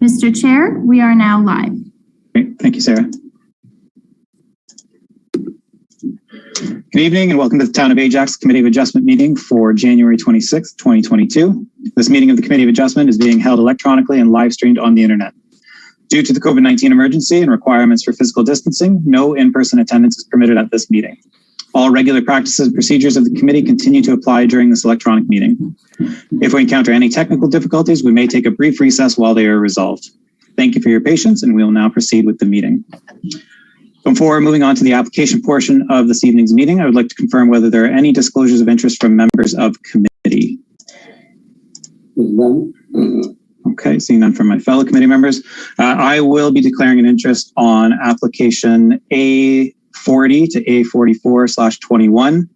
Mr. Chair, we are now live. Great. Thank you, Sarah. Good evening and welcome to the Town of Ajax Committee of Adjustment meeting for January 26th, 2022. This meeting of the Committee of Adjustment is being held electronically and live streamed on the internet. Due to the COVID-19 emergency and requirements for physical distancing, no in-person attendance is permitted at this meeting. All regular practices and procedures of the committee continue to apply during this electronic meeting. If we encounter any technical difficulties, we may take a brief recess while they are resolved. Thank you for your patience, and we will now proceed with the meeting. Before moving on to the application portion of this evening's meeting, I would like to confirm whether there are any disclosures of interest from members of committee. Okay, seeing none from my fellow committee members. I will be declaring an interest on application A40 to A44/21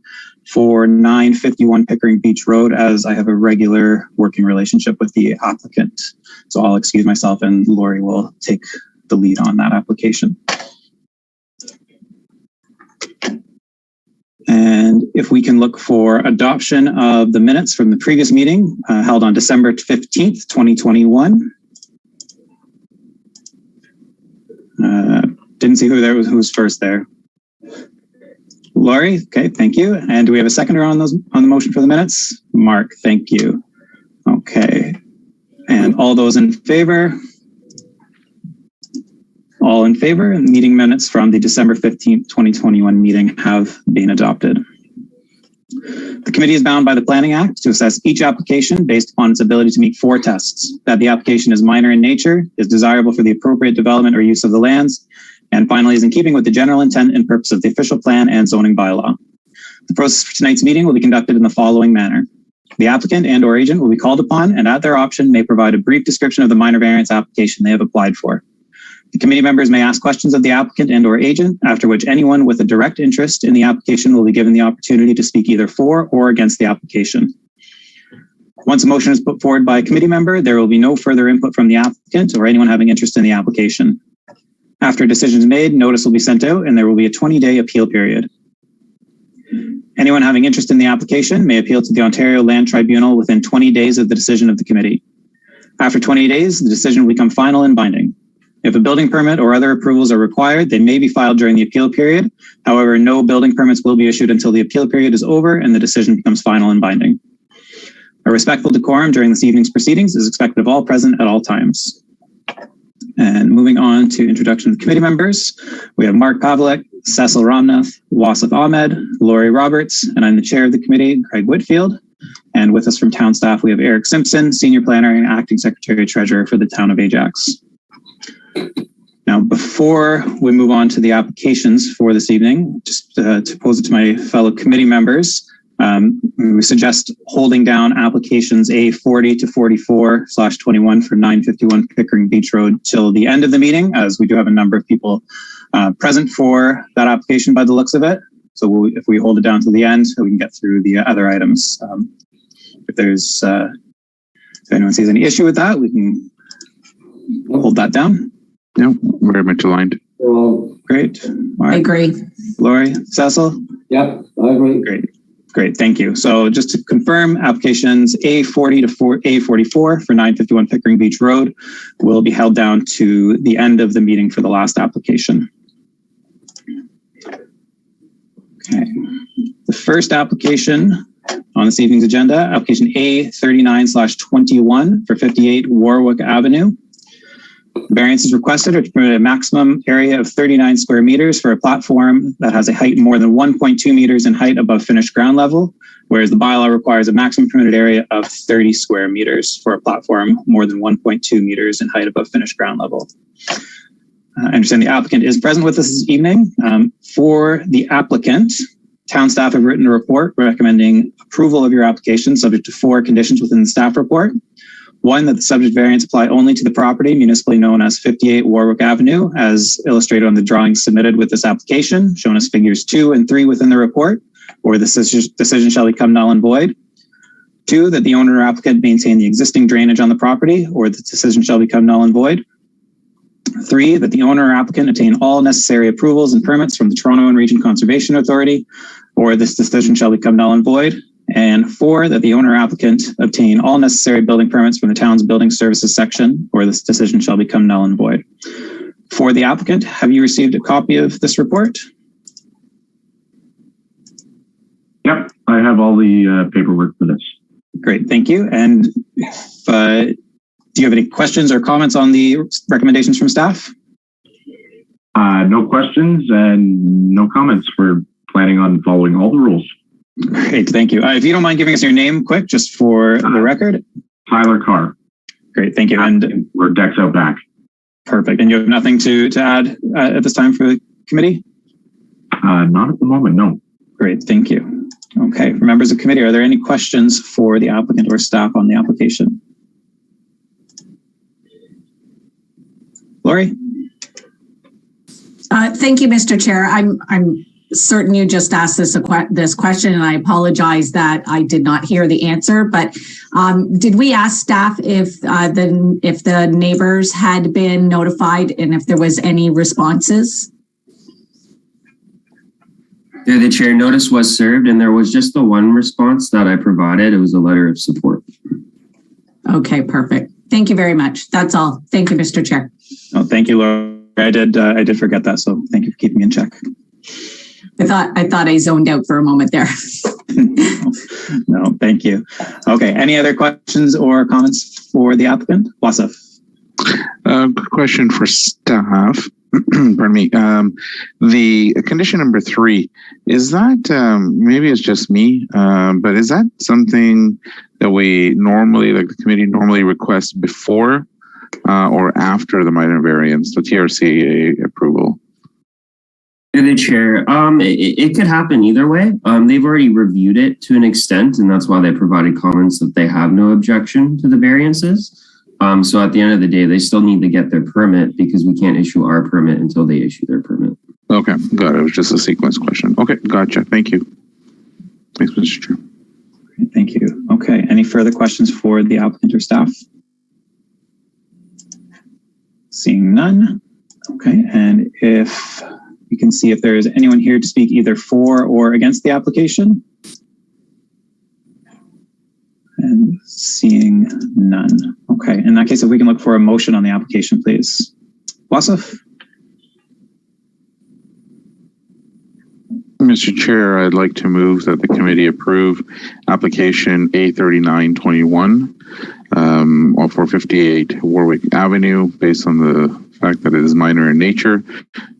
for 951 Pickering Beach Road, as I have a regular working relationship with the applicant. So I'll excuse myself and Lori will take the lead on that application. And if we can look for adoption of the minutes from the previous meeting held on December 15th, 2021. Didn't see who was first there. Lori, okay, thank you. And do we have a seconder on the motion for the minutes? Mark, thank you. Okay. And all those in favor? All in favor. Meeting minutes from the December 15th, 2021 meeting have been adopted. The committee is bound by the Planning Act to assess each application based upon its ability to meet 4 tests: that the application is minor in nature, is desirable for the appropriate development or use of the lands, and finally is in keeping with the general intent and purpose of the official plan and zoning bylaw. The process for tonight's meeting will be conducted in the following manner. The applicant and or agent will be called upon and at their option may provide a brief description of the minor variance application they have applied for. The committee members may ask questions of the applicant and or agent, after which anyone with a direct interest in the application will be given the opportunity to speak either for or against the application. Once a motion is put forward by a committee member, there will be no further input from the applicant or anyone having interest in the application. After a decision is made, notice will be sent out and there will be a 20-day appeal period. Anyone having interest in the application may appeal to the Ontario Land Tribunal within 20 days of the decision of the committee. After 20 days, the decision will become final and binding. If a building permit or other approvals are required, they may be filed during the appeal period. However, no building permits will be issued until the appeal period is over and the decision becomes final and binding. A respectful decorum during this evening's proceedings is expected of all present at all times. And moving on to introduction of the committee members, we have Mark Pavlik, Cecil Ramnath, Wasif Ahmed, Lori Roberts, and I'm the chair of the committee, Craig Whitfield. And with us from town staff, we have Eric Simpson, senior planner and acting secretary treasurer for the town of Ajax. Now, before we move on to the applications for this evening, just to pose it to my fellow committee members, we suggest holding down applications A40 to 44/21 for 951 Pickering Beach Road till the end of the meeting, as we do have a number of people present for that application by the looks of it. So if we hold it down to the end, we can get through the other items. If anyone sees any issue with that, we can hold that down. No, very much aligned. Great. Mark, I agree. Lori, Cecil? Yep, I agree. Great, thank you. So just to confirm, applications A40 to A44 for 951 Pickering Beach Road will be held down to the end of the meeting for the last application. Okay. The first application on this evening's agenda, application A39/21 for 58 Warwick Avenue. The variance is requested to permit a maximum area of 39 square meters for a platform that has a height more than 1.2 meters in height above finished ground level, whereas the bylaw requires a maximum permitted area of 30 square meters for a platform more than 1.2 meters in height above finished ground level. I understand the applicant is present with us this evening. For the applicant, town staff have written a report recommending approval of your application subject to 4 conditions within the staff report. 1, that the subject variance apply only to the property municipally known as 58 Warwick Avenue, as illustrated on the drawings submitted with this application, shown as figures 2 and 3 within the report, or the decision shall become null and void. 2, that the owner or applicant maintain the existing drainage on the property, or the decision shall become null and void. 3, that the owner or applicant obtain all necessary approvals and permits from the Toronto and Region Conservation Authority, or this decision shall become null and void. And 4, that the owner applicant obtain all necessary building permits from the town's building services section, or this decision shall become null and void. For the applicant, have you received a copy of this report? Yep, I have all the paperwork for this. Great, thank you. And if, do you have any questions or comments on the recommendations from staff? No questions and no comments. We're planning on following all the rules. Great, thank you. If you don't mind giving us your name quick, just for the record. Tyler Carr. Great, thank you. And we're decks out back. Perfect. And you have nothing to add at this time for the committee? Not at the moment, no. Great, thank you. Okay, for members of committee, are there any questions for the applicant or staff on the application? Lori? Thank you, Mr. Chair. I'm certain you just asked this question, and I apologize that I did not hear the answer. But did we ask staff if the neighbors had been notified and if there was any responses? Yeah, the chair, notice was served, and there was just the one response that I provided. It was a letter of support. Okay, perfect. Thank you very much. That's all. Thank you, Mr. Chair. Oh, thank you, Laura. I did forget that, so thank you for keeping me in check. I thought I zoned out for a moment there. No, thank you. Okay, any other questions or comments for the applicant? Wasif. Good question for staff. Pardon me. The condition number 3, is that, maybe it's just me, but is that something that we normally, like the committee normally requests before or after the minor variance, the TRCA approval? The chair, it could happen either way. They've already reviewed it to an extent, and that's why they provided comments that they have no objection to the variances. So at the end of the day, they still need to get their permit because we can't issue our permit until they issue their permit. Okay, got it. It was just a sequence question. Okay, gotcha. Thank you. Thanks, Mr. Chair. Thank you. Okay, any further questions for the applicant or staff? Seeing none. Okay, and if you can see if there is anyone here to speak either for or against the application. And seeing none. Okay, in that case, if we can look for a motion on the application, please. Wasif? Mr. Chair, I'd like to move that the committee approve application A3921 or 458 Warwick Avenue based on the fact that it is minor in nature,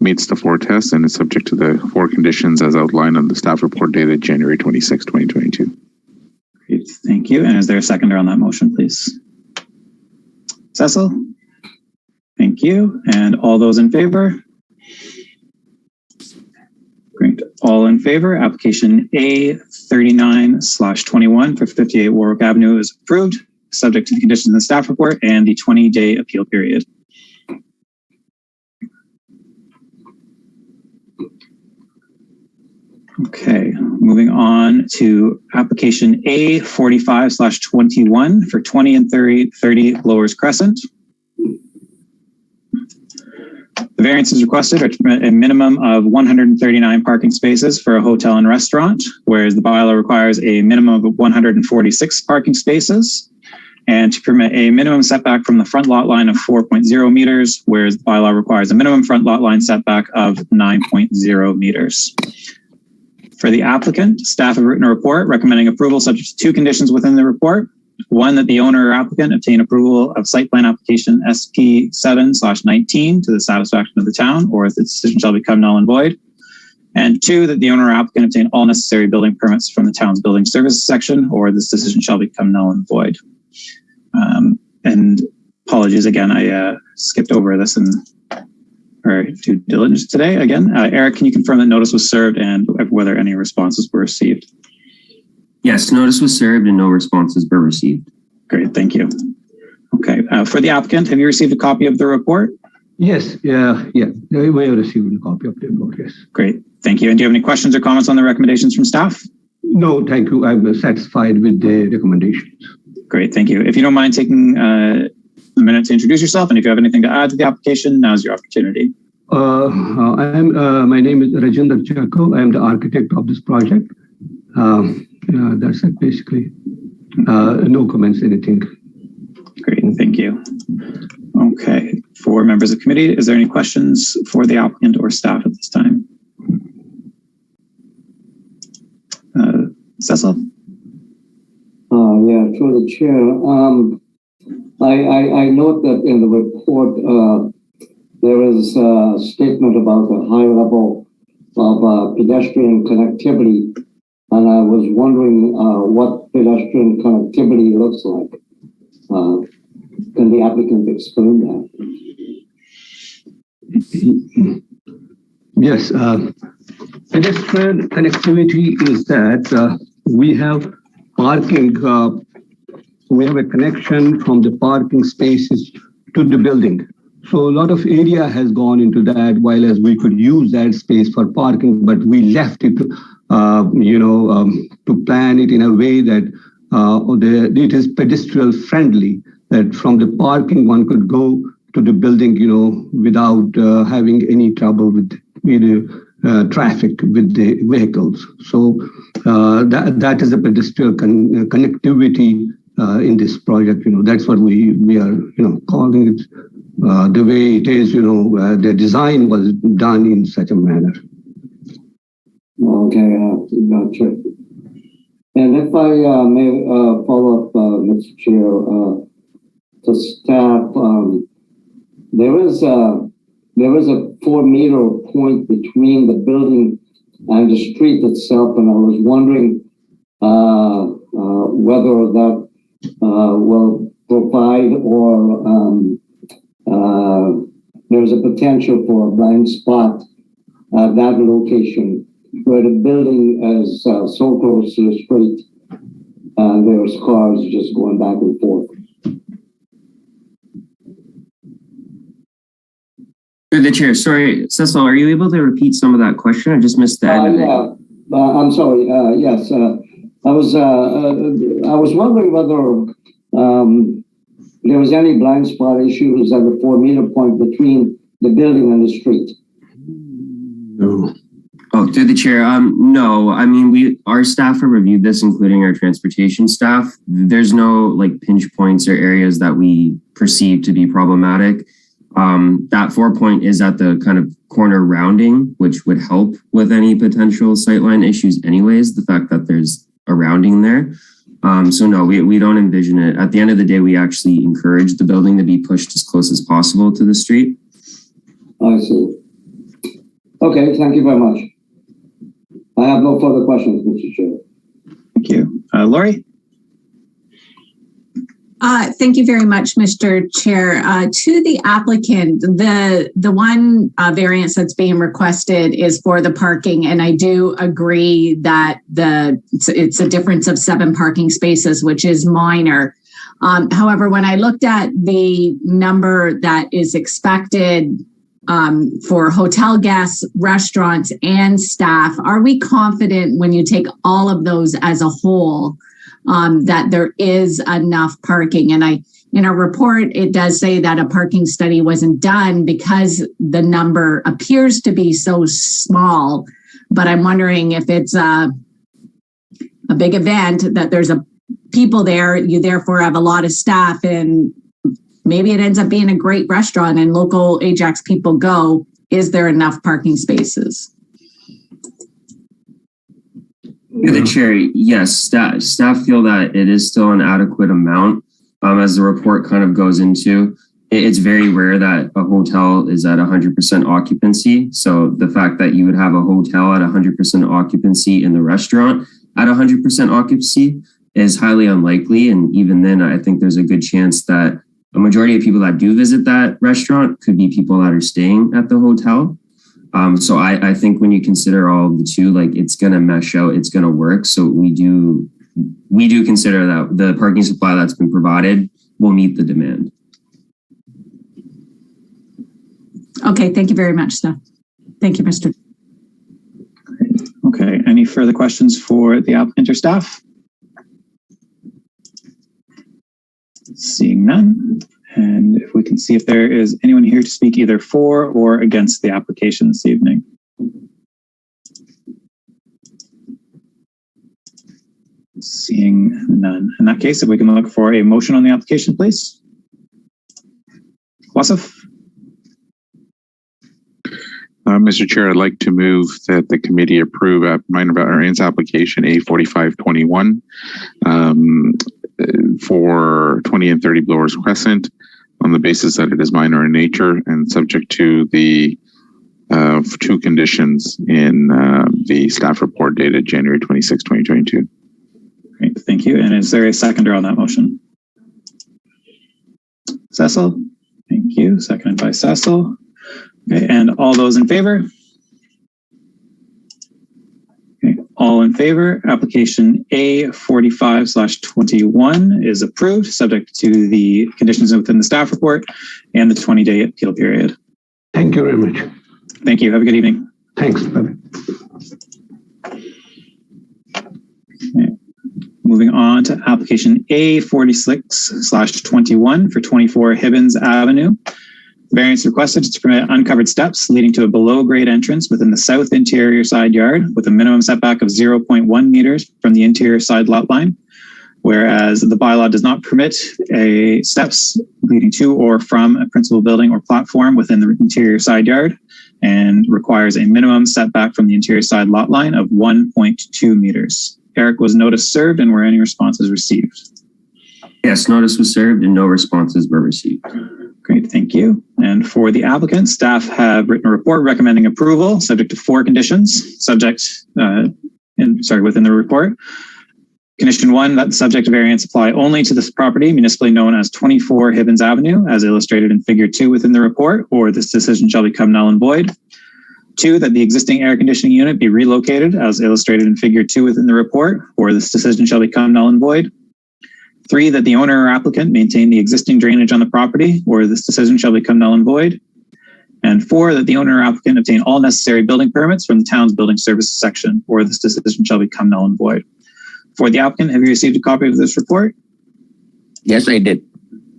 meets the 4 tests, and is subject to the 4 conditions as outlined on the staff report dated January 26, 2022. Great, thank you. And is there a seconder on that motion, please? Cecil? Thank you. And all those in favor? Great. All in favor. Application A39/21 for 58 Warwick Avenue is approved, subject to the conditions in the staff report and the 20-day appeal period. Okay, moving on to application A45/21 for 20 and 30 Lowers Crescent. The variance is requested to permit a minimum of 139 parking spaces for a hotel and restaurant, whereas the bylaw requires a minimum of 146 parking spaces, and to permit a minimum setback from the front lot line of 4.0 meters, whereas the bylaw requires a minimum front lot line setback of 9.0 meters. For the applicant, staff have written a report recommending approval subject to 2 conditions within the report. 1, that the owner or applicant obtain approval of site plan application SP7/19 to the satisfaction of the town, or if the decision shall become null and void. And 2, that the owner or applicant obtain all necessary building permits from the town's building services section, or this decision shall become null and void. And apologies again, I skipped over this in our due diligence today. Again, Eric, can you confirm that notice was served and whether any responses were received? Yes, notice was served and no responses were received. Great, thank you. Okay, for the applicant, have you received a copy of the report? Yes, we have received a copy of the report, yes. Great, thank you. And do you have any questions or comments on the recommendations from staff? No, thank you. I'm satisfied with the recommendations. Great, thank you. If you don't mind taking a minute to introduce yourself, and if you have anything to add to the application, now's your opportunity. My name is Rajinder Chako. I am the architect of this project. Yeah, that's it basically. No comments, anything. Great, thank you. Okay, for members of committee, is there any questions for the applicant or staff at this time? Cecil? Yeah, through the chair. I note that in the report there is a statement about the high level of pedestrian connectivity, and I was wondering what pedestrian connectivity looks like. Can the applicant explain that? Yes, pedestrian connectivity is that we have parking, we have a connection from the parking spaces to the building. So a lot of area has gone into that, while as we could use that space for parking, but we left it, to plan it in a way that it is pedestrian friendly, that from the parking one could go to the building, without having any trouble with traffic with the vehicles. So that is a pedestrian connectivity in this project. That's what we are calling it the way it is. The design was done in such a manner. Okay, gotcha. And if I may follow up, Mr. Chair, to staff, there is a 4-meter point between the building and the street itself, and I was wondering whether that will provide or there's a potential for a blind spot at that location where the building is so close to the street and there's cars just going back and forth. Through the chair, sorry, Cecil, are you able to repeat some of that question? I just missed the end of it. Yeah, I'm sorry. Yes, I was wondering whether there was any blind spot issues at the 4-meter point between the building and the street. No. Oh, through the chair, no. I mean, our staff have reviewed this, including our transportation staff. There's no pinch points or areas that we perceive to be problematic. That 4-point is at the kind of corner rounding, which would help with any potential sightline issues anyways, the fact that there's a rounding there. So no, we don't envision it. At the end of the day, we actually encourage the building to be pushed as close as possible to the street. I see. Okay, thank you very much. I have no further questions, Mr. Chair. Thank you. Lori? Thank you very much, Mr. Chair. To the applicant, the one variance that's being requested is for the parking, and I do agree that it's a difference of 7 parking spaces, which is minor. However, when I looked at the number that is expected for hotel guests, restaurants, and staff, are we confident when you take all of those as a whole that there is enough parking? And in our report, it does say that a parking study wasn't done because the number appears to be so small. But I'm wondering if it's a big event that there's people there, you therefore have a lot of staff, and maybe it ends up being a great restaurant and local Ajax people go. Is there enough parking spaces? The chair, yes, staff feel that it is still an adequate amount. As the report kind of goes into, it's very rare that a hotel is at 100% occupancy. So the fact that you would have a hotel at 100% occupancy and the restaurant at 100% occupancy is highly unlikely. And even then, I think there's a good chance that a majority of people that do visit that restaurant could be people that are staying at the hotel. So I think when you consider all of the two, it's going to mesh out, it's going to work. So we do consider that the parking supply that's been provided will meet the demand. Okay, thank you very much, Steph. Thank you, Mr. Okay, any further questions for the applicant or staff? Seeing none. And if we can see if there is anyone here to speak either for or against the application this evening. Seeing none. In that case, if we can look for a motion on the application, please. Wasif? Mr. Chair, I'd like to move that the committee approve a minor variance application A4521 for 20 and 30 Blowers Crescent on the basis that it is minor in nature and subject to the two conditions in the staff report dated January 26, 2022. Great, thank you. And is there a seconder on that motion? Cecil? Thank you. Seconded by Cecil. Okay, and all those in favor? Okay, all in favor. Application A45/21 is approved, subject to the conditions within the staff report and the 20-day appeal period. Thank you very much. Thank you. Have a good evening. Thanks. Bye-bye. Okay. Moving on to application A46/21 for 24 Hibbins Avenue. Variance requested to permit uncovered steps leading to a below-grade entrance within the south interior side yard with a minimum setback of 0.1 meters from the interior side lot line, whereas the bylaw does not permit steps leading to or from a principal building or platform within the interior side yard and requires a minimum setback from the interior side lot line of 1.2 meters. Eric, was notice served and were any responses received? Yes, notice was served and no responses were received. Great, thank you. And for the applicant, staff have written a report recommending approval subject to 4 conditions within the report. Condition 1, that the subject variance apply only to this property municipally known as 24 Hibbins Avenue as illustrated in figure 2 within the report, or this decision shall become null and void. 2, that the existing air conditioning unit be relocated as illustrated in figure 2 within the report, or this decision shall become null and void. 3, that the owner or applicant maintain the existing drainage on the property, or this decision shall become null and void. And 4, that the owner or applicant obtain all necessary building permits from the town's building services section, or this decision shall become null and void. For the applicant, have you received a copy of this report? Yes, I did.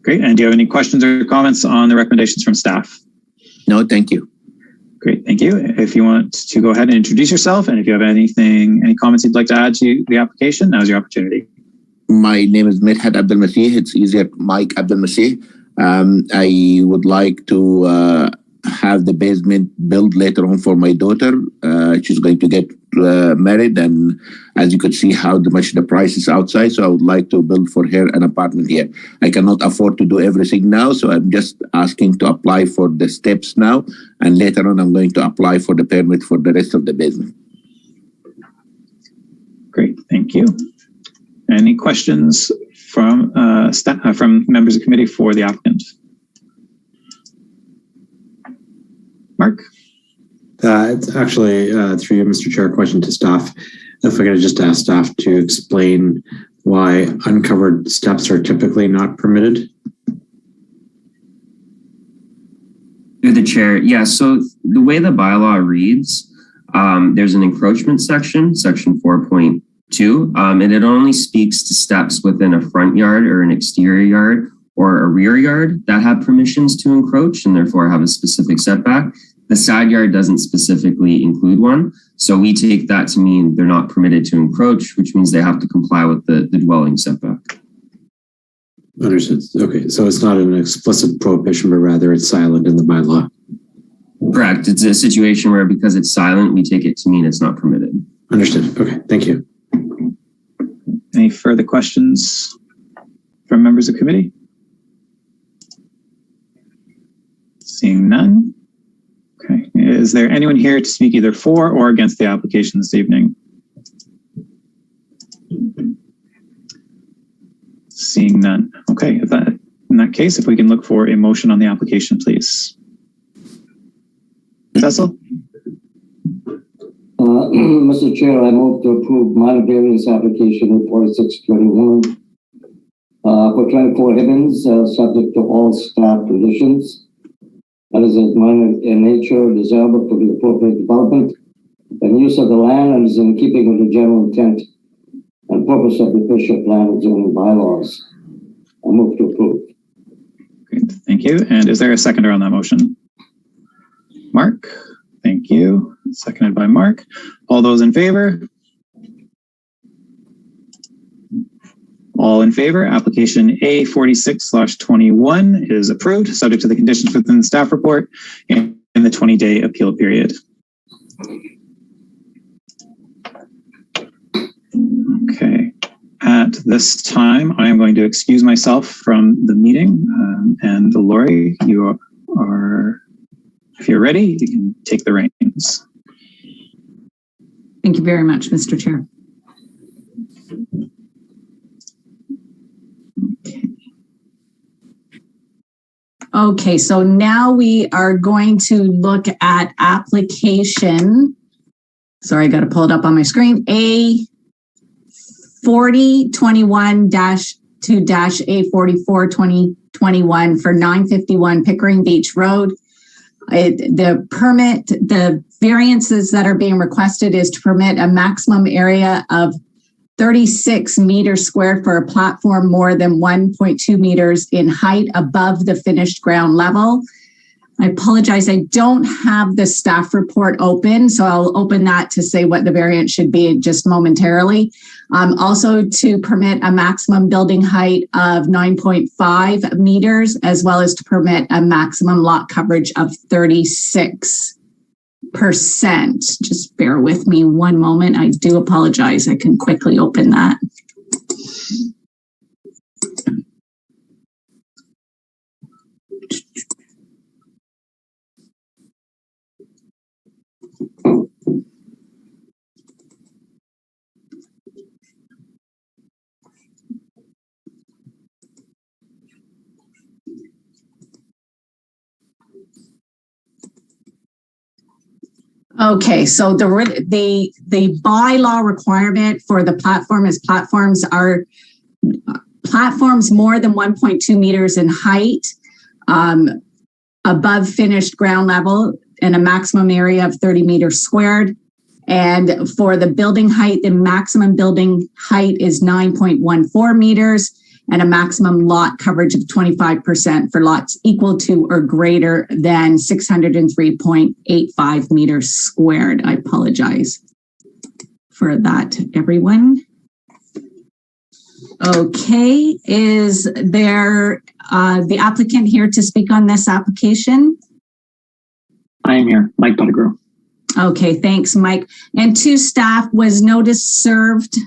Great. And do you have any questions or comments on the recommendations from staff? No, thank you. Great, thank you. If you want to go ahead and introduce yourself, and if you have any comments you'd like to add to the application, now's your opportunity. My name is Midhat Abdel Masih. It's easier, Mike Abdel Masih. I would like to have the basement built later on for my daughter. She's going to get married, and as you could see how much the price is outside, so I would like to build for her an apartment here. I cannot afford to do everything now, so I'm just asking to apply for the steps now, and later on I'm going to apply for the permit for the rest of the basement. Great, thank you. Any questions from members of the committee for the applicant? Mark? It's actually, through you, Mr. Chair, a question to staff. If I could just ask staff to explain why uncovered steps are typically not permitted. Through the chair, yeah, so the way the bylaw reads, there's an encroachment section, section 4.2, and it only speaks to steps within a front yard or an exterior yard or a rear yard that have permissions to encroach and therefore have a specific setback. The side yard doesn't specifically include one. So we take that to mean they're not permitted to encroach, which means they have to comply with the dwelling setback. Understood. Okay, so it's not an explicit prohibition, but rather it's silent in the bylaw. Correct. It's a situation where because it's silent, we take it to mean it's not permitted. Understood. Okay, thank you. Any further questions from members of committee? Seeing none. Okay. Is there anyone here to speak either for or against the application this evening? Seeing none. Okay. In that case, if we can look for a motion on the application, please. Cecil? Mr. Chair, I move to approve minor variance application 4621 for 24 Hibbins, subject to all staff conditions. That is minor in nature, desirable for the appropriate development and use of the land, and is in keeping with the general intent and purpose of the official plan and zoning bylaws. I move to approve. Great, thank you. And is there a seconder on that motion? Mark, thank you. Seconded by Mark. All those in favor? All in favor, application A46/21 is approved, subject to the conditions within the staff report and the 20-day appeal period. Okay. At this time, I am going to excuse myself from the meeting. And Lori, you are, if you're ready, you can take the reins. Thank you very much, Mr. Chair. Okay, so now we are going to look at application. Sorry, I got to pull it up on my screen. A4021-2-A44-2021 for 951 Pickering Beach Road. The variances that are being requested is to permit a maximum area of 36 meters squared for a platform more than 1.2 meters in height above the finished ground level. I apologize, I don't have the staff report open, so I'll open that to say what the variance should be just momentarily. Also to permit a maximum building height of 9.5 meters, as well as to permit a maximum lot coverage of 36%. Just bear with me one moment. I do apologize. I can quickly open that. Okay, so the bylaw requirement for the platform is platforms more than 1.2 meters in height above finished ground level and a maximum area of 30 meters squared. And for the building height, the maximum building height is 9.14 meters and a maximum lot coverage of 25% for lots equal to or greater than 603.85 meters squared. I apologize for that, everyone. Okay, is there the applicant here to speak on this application? I am here, Mike Pettigrew. Okay, thanks, Mike. And to staff, was notice served?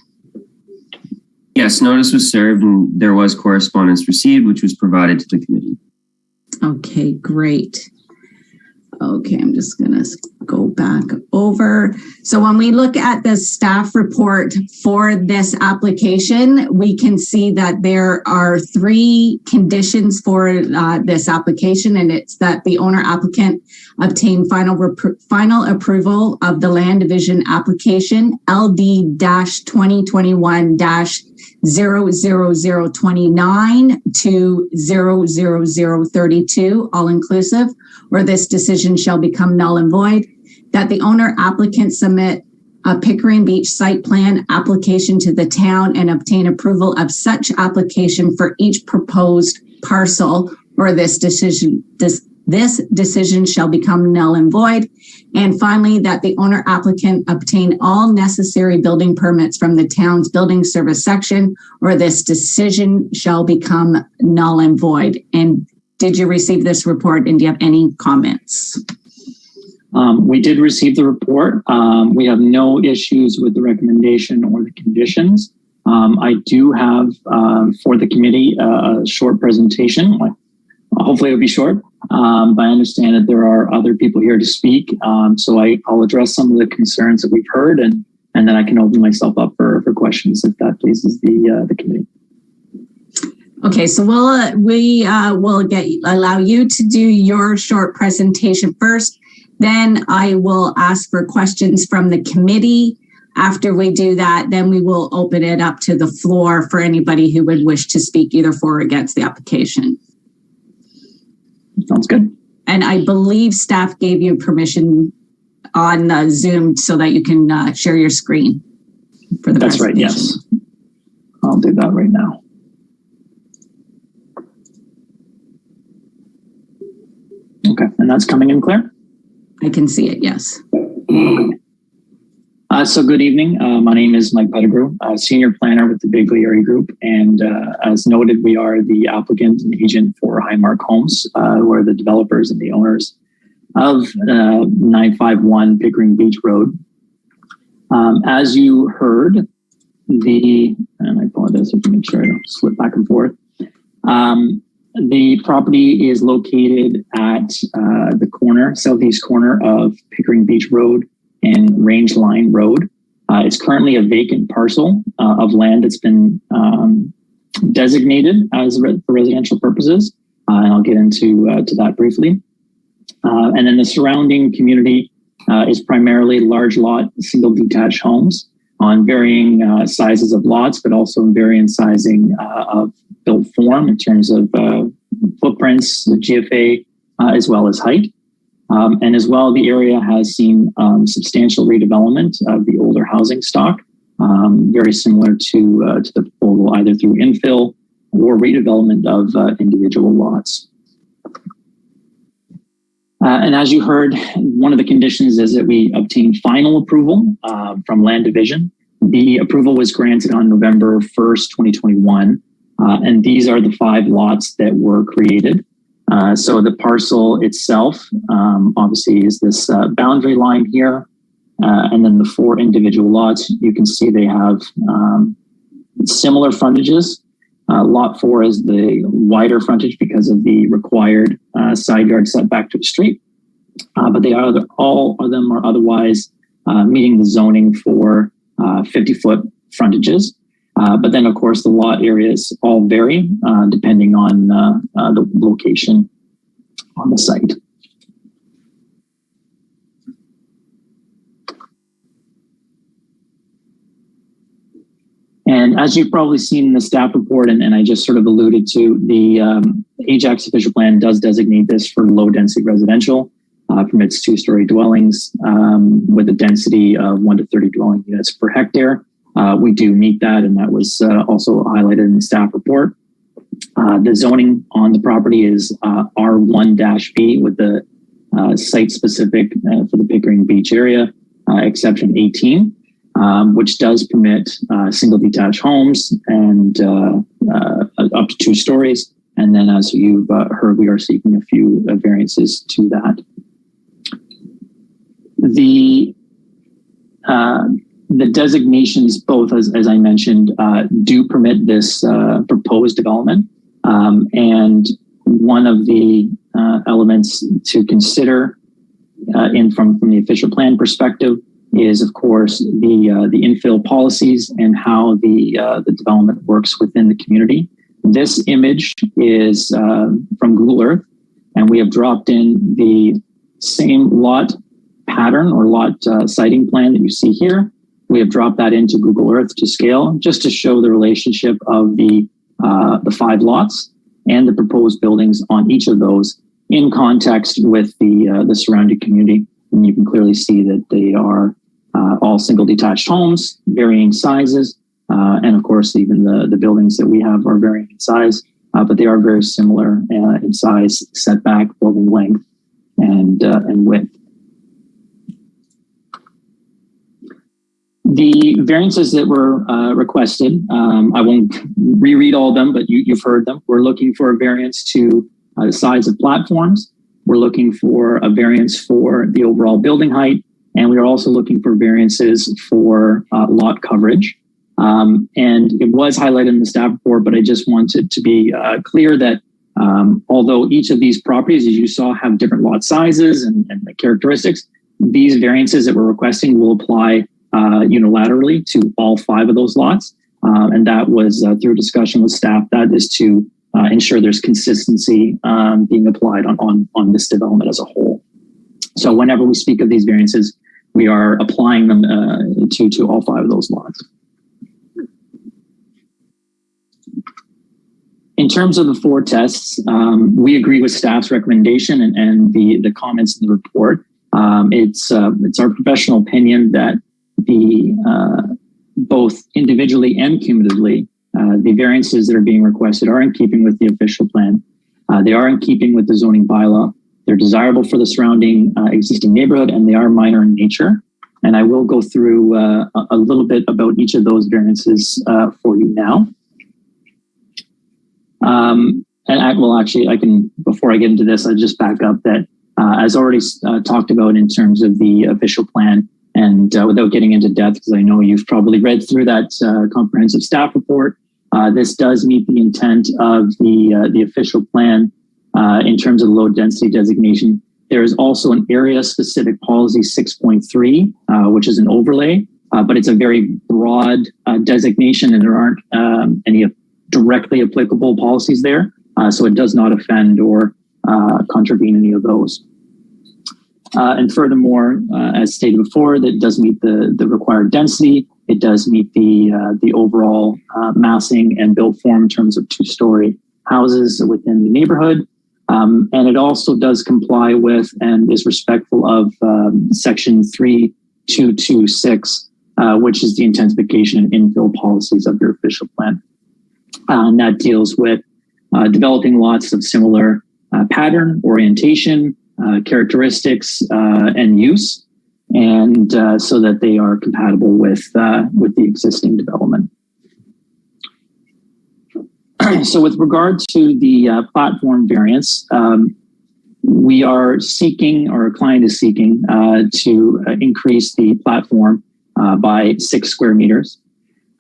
Yes, notice was served and there was correspondence received, which was provided to the committee. Okay, great. Okay, I'm just going to go back over. So when we look at the staff report for this application, we can see that there are 3 conditions for this application, and it's that the owner applicant obtain final approval of the land division application LD-2021-00029 to 00032, all inclusive, or this decision shall become null and void, that the owner applicant submit a Pickering Beach site plan application to the town and obtain approval of such application for each proposed parcel, or this decision shall become null and void. And finally, that the owner applicant obtain all necessary building permits from the town's building service section, or this decision shall become null and void. And did you receive this report, and do you have any comments? We did receive the report. We have no issues with the recommendation or the conditions. I do have for the committee a short presentation. Hopefully it'll be short, but I understand that there are other people here to speak. So I'll address some of the concerns that we've heard, and then I can open myself up for questions if that pleases the committee. Okay, so we'll allow you to do your short presentation first. Then I will ask for questions from the committee. After we do that, then we will open it up to the floor for anybody who would wish to speak either for or against the application. Sounds good. And I believe staff gave you permission on Zoom so that you can share your screen for the That's right, yes. I'll do that right now. Okay, and that's coming in clear? I can see it, yes. Okay. So good evening. My name is Mike Pettigrew, Senior Planner with the Bigley Area Group. And as noted, we are the applicant and agent for Highmark Homes, who are the developers and the owners of 951 Pickering Beach Road. As you heard, and I apologize if you make sure I don't slip back and forth. The property is located at the southeast corner of Pickering Beach Road and Range Line Road. It's currently a vacant parcel of land that's been designated as for residential purposes, and I'll get into to that briefly. And then the surrounding community is primarily large lot, single detached homes on varying sizes of lots, but also in varying sizing of built form in terms of footprints, the GFA, as well as height. And as well, the area has seen substantial redevelopment of the older housing stock, very similar to the proposal, either through infill or redevelopment of individual lots. And as you heard, one of the conditions is that we obtain final approval from Land Division. The approval was granted on November 1st, 2021. And these are the 5 lots that were created. So the parcel itself, obviously, is this boundary line here. And then the 4 individual lots, you can see they have similar frontages. Lot 4 is the wider frontage because of the required side yard setback to the street. But they are all of them are otherwise meeting the zoning for 50-foot frontages. But then, of course, the lot areas all vary depending on the location on the site. And as you've probably seen in the staff report, and I just sort of alluded to, the Ajax official plan does designate this for low density residential, permits 2-story dwellings with a density of 1 to 30 dwelling units per hectare. We do meet that, and that was also highlighted in the staff report. The zoning on the property is R1-B with the site-specific for the Pickering Beach area, exception 18, which does permit single detached homes and up to 2 stories. And then, as you've heard, we are seeking a few variances to that. The designations, both as I mentioned, do permit this proposed development. And one of the elements to consider from the official plan perspective is, of course, the infill policies and how the development works within the community. This image is from Google Earth, and we have dropped in the same lot pattern or lot siting plan that you see here. We have dropped that into Google Earth to scale, just to show the relationship of the 5 lots and the proposed buildings on each of those in context with the surrounding community. And you can clearly see that they are all single detached homes, varying sizes. And of course, even the buildings that we have are varying in size, but they are very similar in size, setback, building length, and width. The variances that were requested, I won't reread all of them, but you've heard them. We're looking for a variance to the size of platforms. We're looking for a variance for the overall building height, and we are also looking for variances for lot coverage. And it was highlighted in the staff report, but I just wanted to be clear that although each of these properties, as you saw, have different lot sizes and the characteristics, these variances that we're requesting will apply unilaterally to all 5 of those lots. And that was through discussion with staff. That is to ensure there's consistency being applied on this development as a whole. So whenever we speak of these variances, we are applying them to all 5 of those lots. In terms of the 4 tests, we agree with staff's recommendation and the comments in the report. It's our professional opinion that both individually and cumulatively, the variances that are being requested are in keeping with the official plan. They are in keeping with the zoning bylaw. They're desirable for the surrounding existing neighborhood, and they are minor in nature. And I will go through a little bit about each of those variances for you now. I can, before I get into this, I'll just back up that as already talked about in terms of the official plan, and without getting into depth, because I know you've probably read through that comprehensive staff report, this does meet the intent of the official plan in terms of low density designation. There is also an area specific policy 6.3, which is an overlay, but it's a very broad designation, and there aren't any directly applicable policies there. So it does not offend or contravene any of those. And furthermore, as stated before, that does meet the required density. It does meet the overall massing and build form in terms of 2-story houses within the neighborhood. And it also does comply with and is respectful of section 3226, which is the intensification and infill policies of your official plan. And that deals with developing lots of similar pattern, orientation, characteristics, and use, and so that they are compatible with the existing development. So with regard to the platform variance, we are seeking, or a client is seeking, to increase the platform by 6 square meters.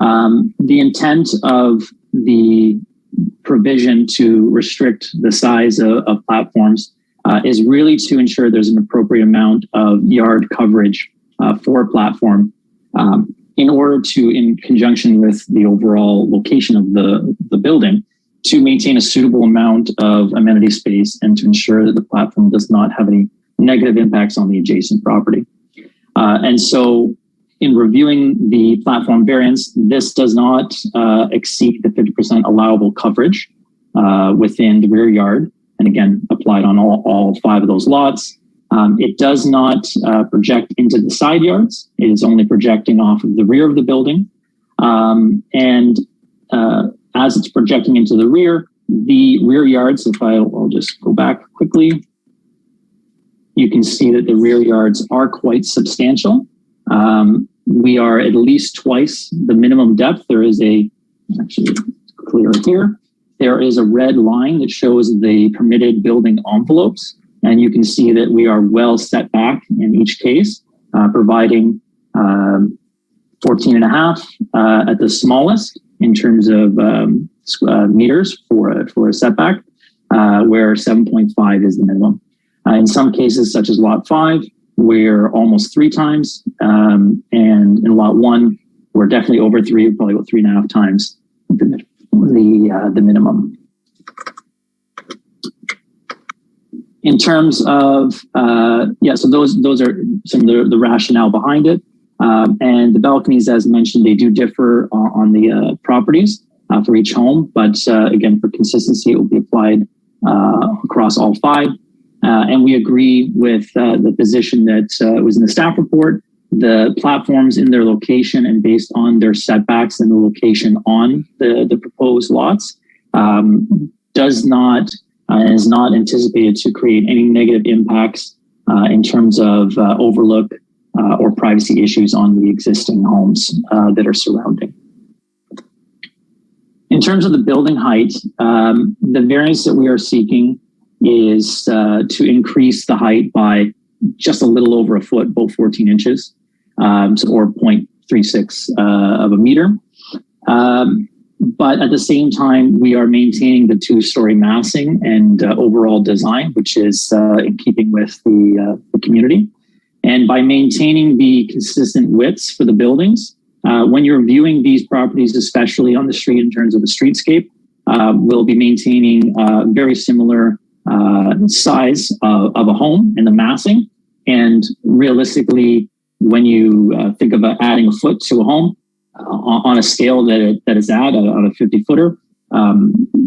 The intent of the provision to restrict the size of platforms is really to ensure there's an appropriate amount of yard coverage for a platform in order to, in conjunction with the overall location of the building, to maintain a suitable amount of amenity space and to ensure that the platform does not have any negative impacts on the adjacent property. And so in reviewing the platform variance, this does not exceed the 50% allowable coverage within the rear yard. And again, applied on all 5 of those lots. It does not project into the side yards. It is only projecting off of the rear of the building. As it's projecting into the rear yards, if I'll just go back quickly, you can see that the rear yards are quite substantial. We are at least twice the minimum depth. There is actually clear here. There is a red line that shows the permitted building envelopes. And you can see that we are well set back in each case, providing 14.5 at the smallest in terms of meters for a setback, where 7.5 is the minimum. In some cases, such as lot 5, we're almost 3 times. And in lot 1, we're definitely over 3, probably about 3.5 times the minimum. In terms of, so those are some of the rationale behind it. And the balconies, as mentioned, they do differ on the properties for each home. But again, for consistency, it will be applied across all 5. And we agree with the position that was in the staff report. The platforms in their location and based on their setbacks and the location on the proposed lots does not and is not anticipated to create any negative impacts in terms of overlook or privacy issues on the existing homes that are surrounding. In terms of the building height, the variance that we are seeking is to increase the height by just a little over a foot, about 14 inches, or 0.36 of a meter. But at the same time, we are maintaining the 2-story massing and overall design, which is in keeping with the community. And by maintaining the consistent widths for the buildings, when you're viewing these properties, especially on the street in terms of the streetscape, we'll be maintaining very similar size of a home and the massing. And realistically, when you think about adding a foot to a home on a scale that is at on a 50-footer,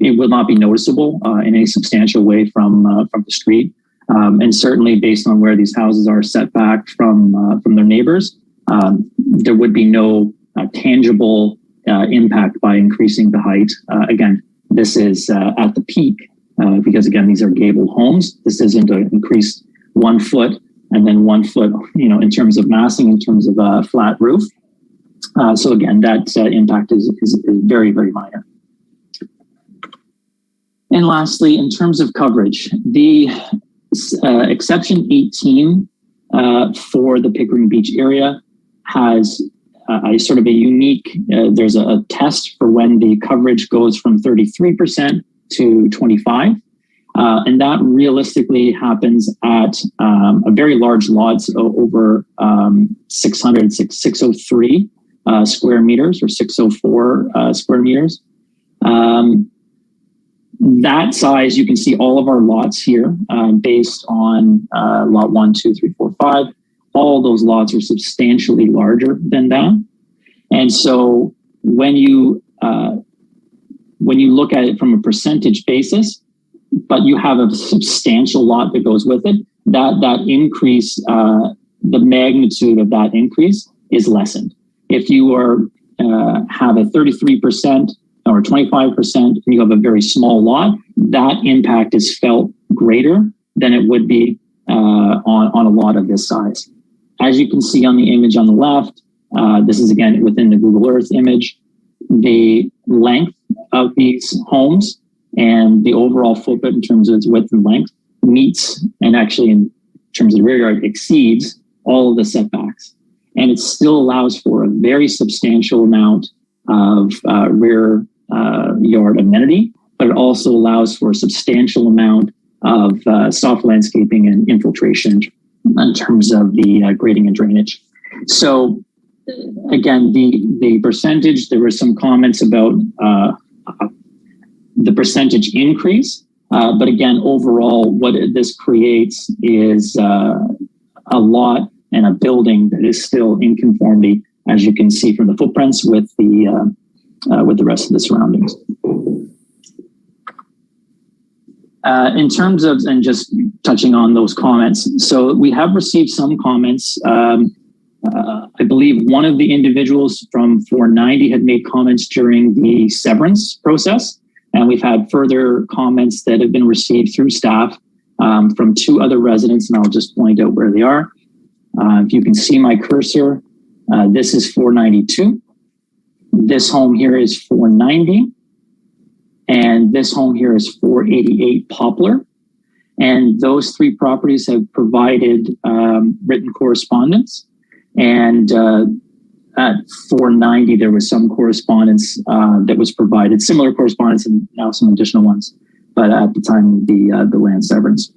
it will not be noticeable in any substantial way from the street. And certainly based on where these houses are set back from their neighbors, there would be no tangible impact by increasing the height. Again, this is at the peak because again, these are gable homes. This isn't an increased 1 foot and then 1 foot, in terms of massing, in terms of a flat roof. So again, that impact is very, very minor. And lastly, in terms of coverage, the exception 18 for the Pickering Beach area has a sort of a unique, there's a test for when the coverage goes from 33% to 25%. And that realistically happens at a very large lots over 603 square meters or 604 square meters. That size, you can see all of our lots here based on lot 1, 2, 3, 4, 5. All those lots are substantially larger than that. And so when you look at it from a percentage basis, but you have a substantial lot that goes with it, that increase, the magnitude of that increase is lessened. If you have a 33% or 25% and you have a very small lot, that impact is felt greater than it would be on a lot of this size. As you can see on the image on the left, this is again within the Google Earth image, the length of these homes and the overall footprint in terms of its width and length meets, and actually in terms of the rear yard exceeds all of the setbacks. And it still allows for a very substantial amount of rear yard amenity, but it also allows for a substantial amount of soft landscaping and infiltration in terms of the grading and drainage. So again, the percentage, there were some comments about the percentage increase, but again, overall, what this creates is a lot and a building that is still in conformity, as you can see from the footprints with the rest of the surroundings. In terms of, and just touching on those comments, so we have received some comments. I believe one of the individuals from 490 had made comments during the severance process, and we've had further comments that have been received through staff from 2 other residents, and I'll just point out where they are. If you can see my cursor, this is 492. This home here is 490. And this home here is 488 Poplar. And those 3 properties have provided written correspondence. And at 490, there was some correspondence that was provided, similar correspondence and now some additional ones, but at the time of the land severance.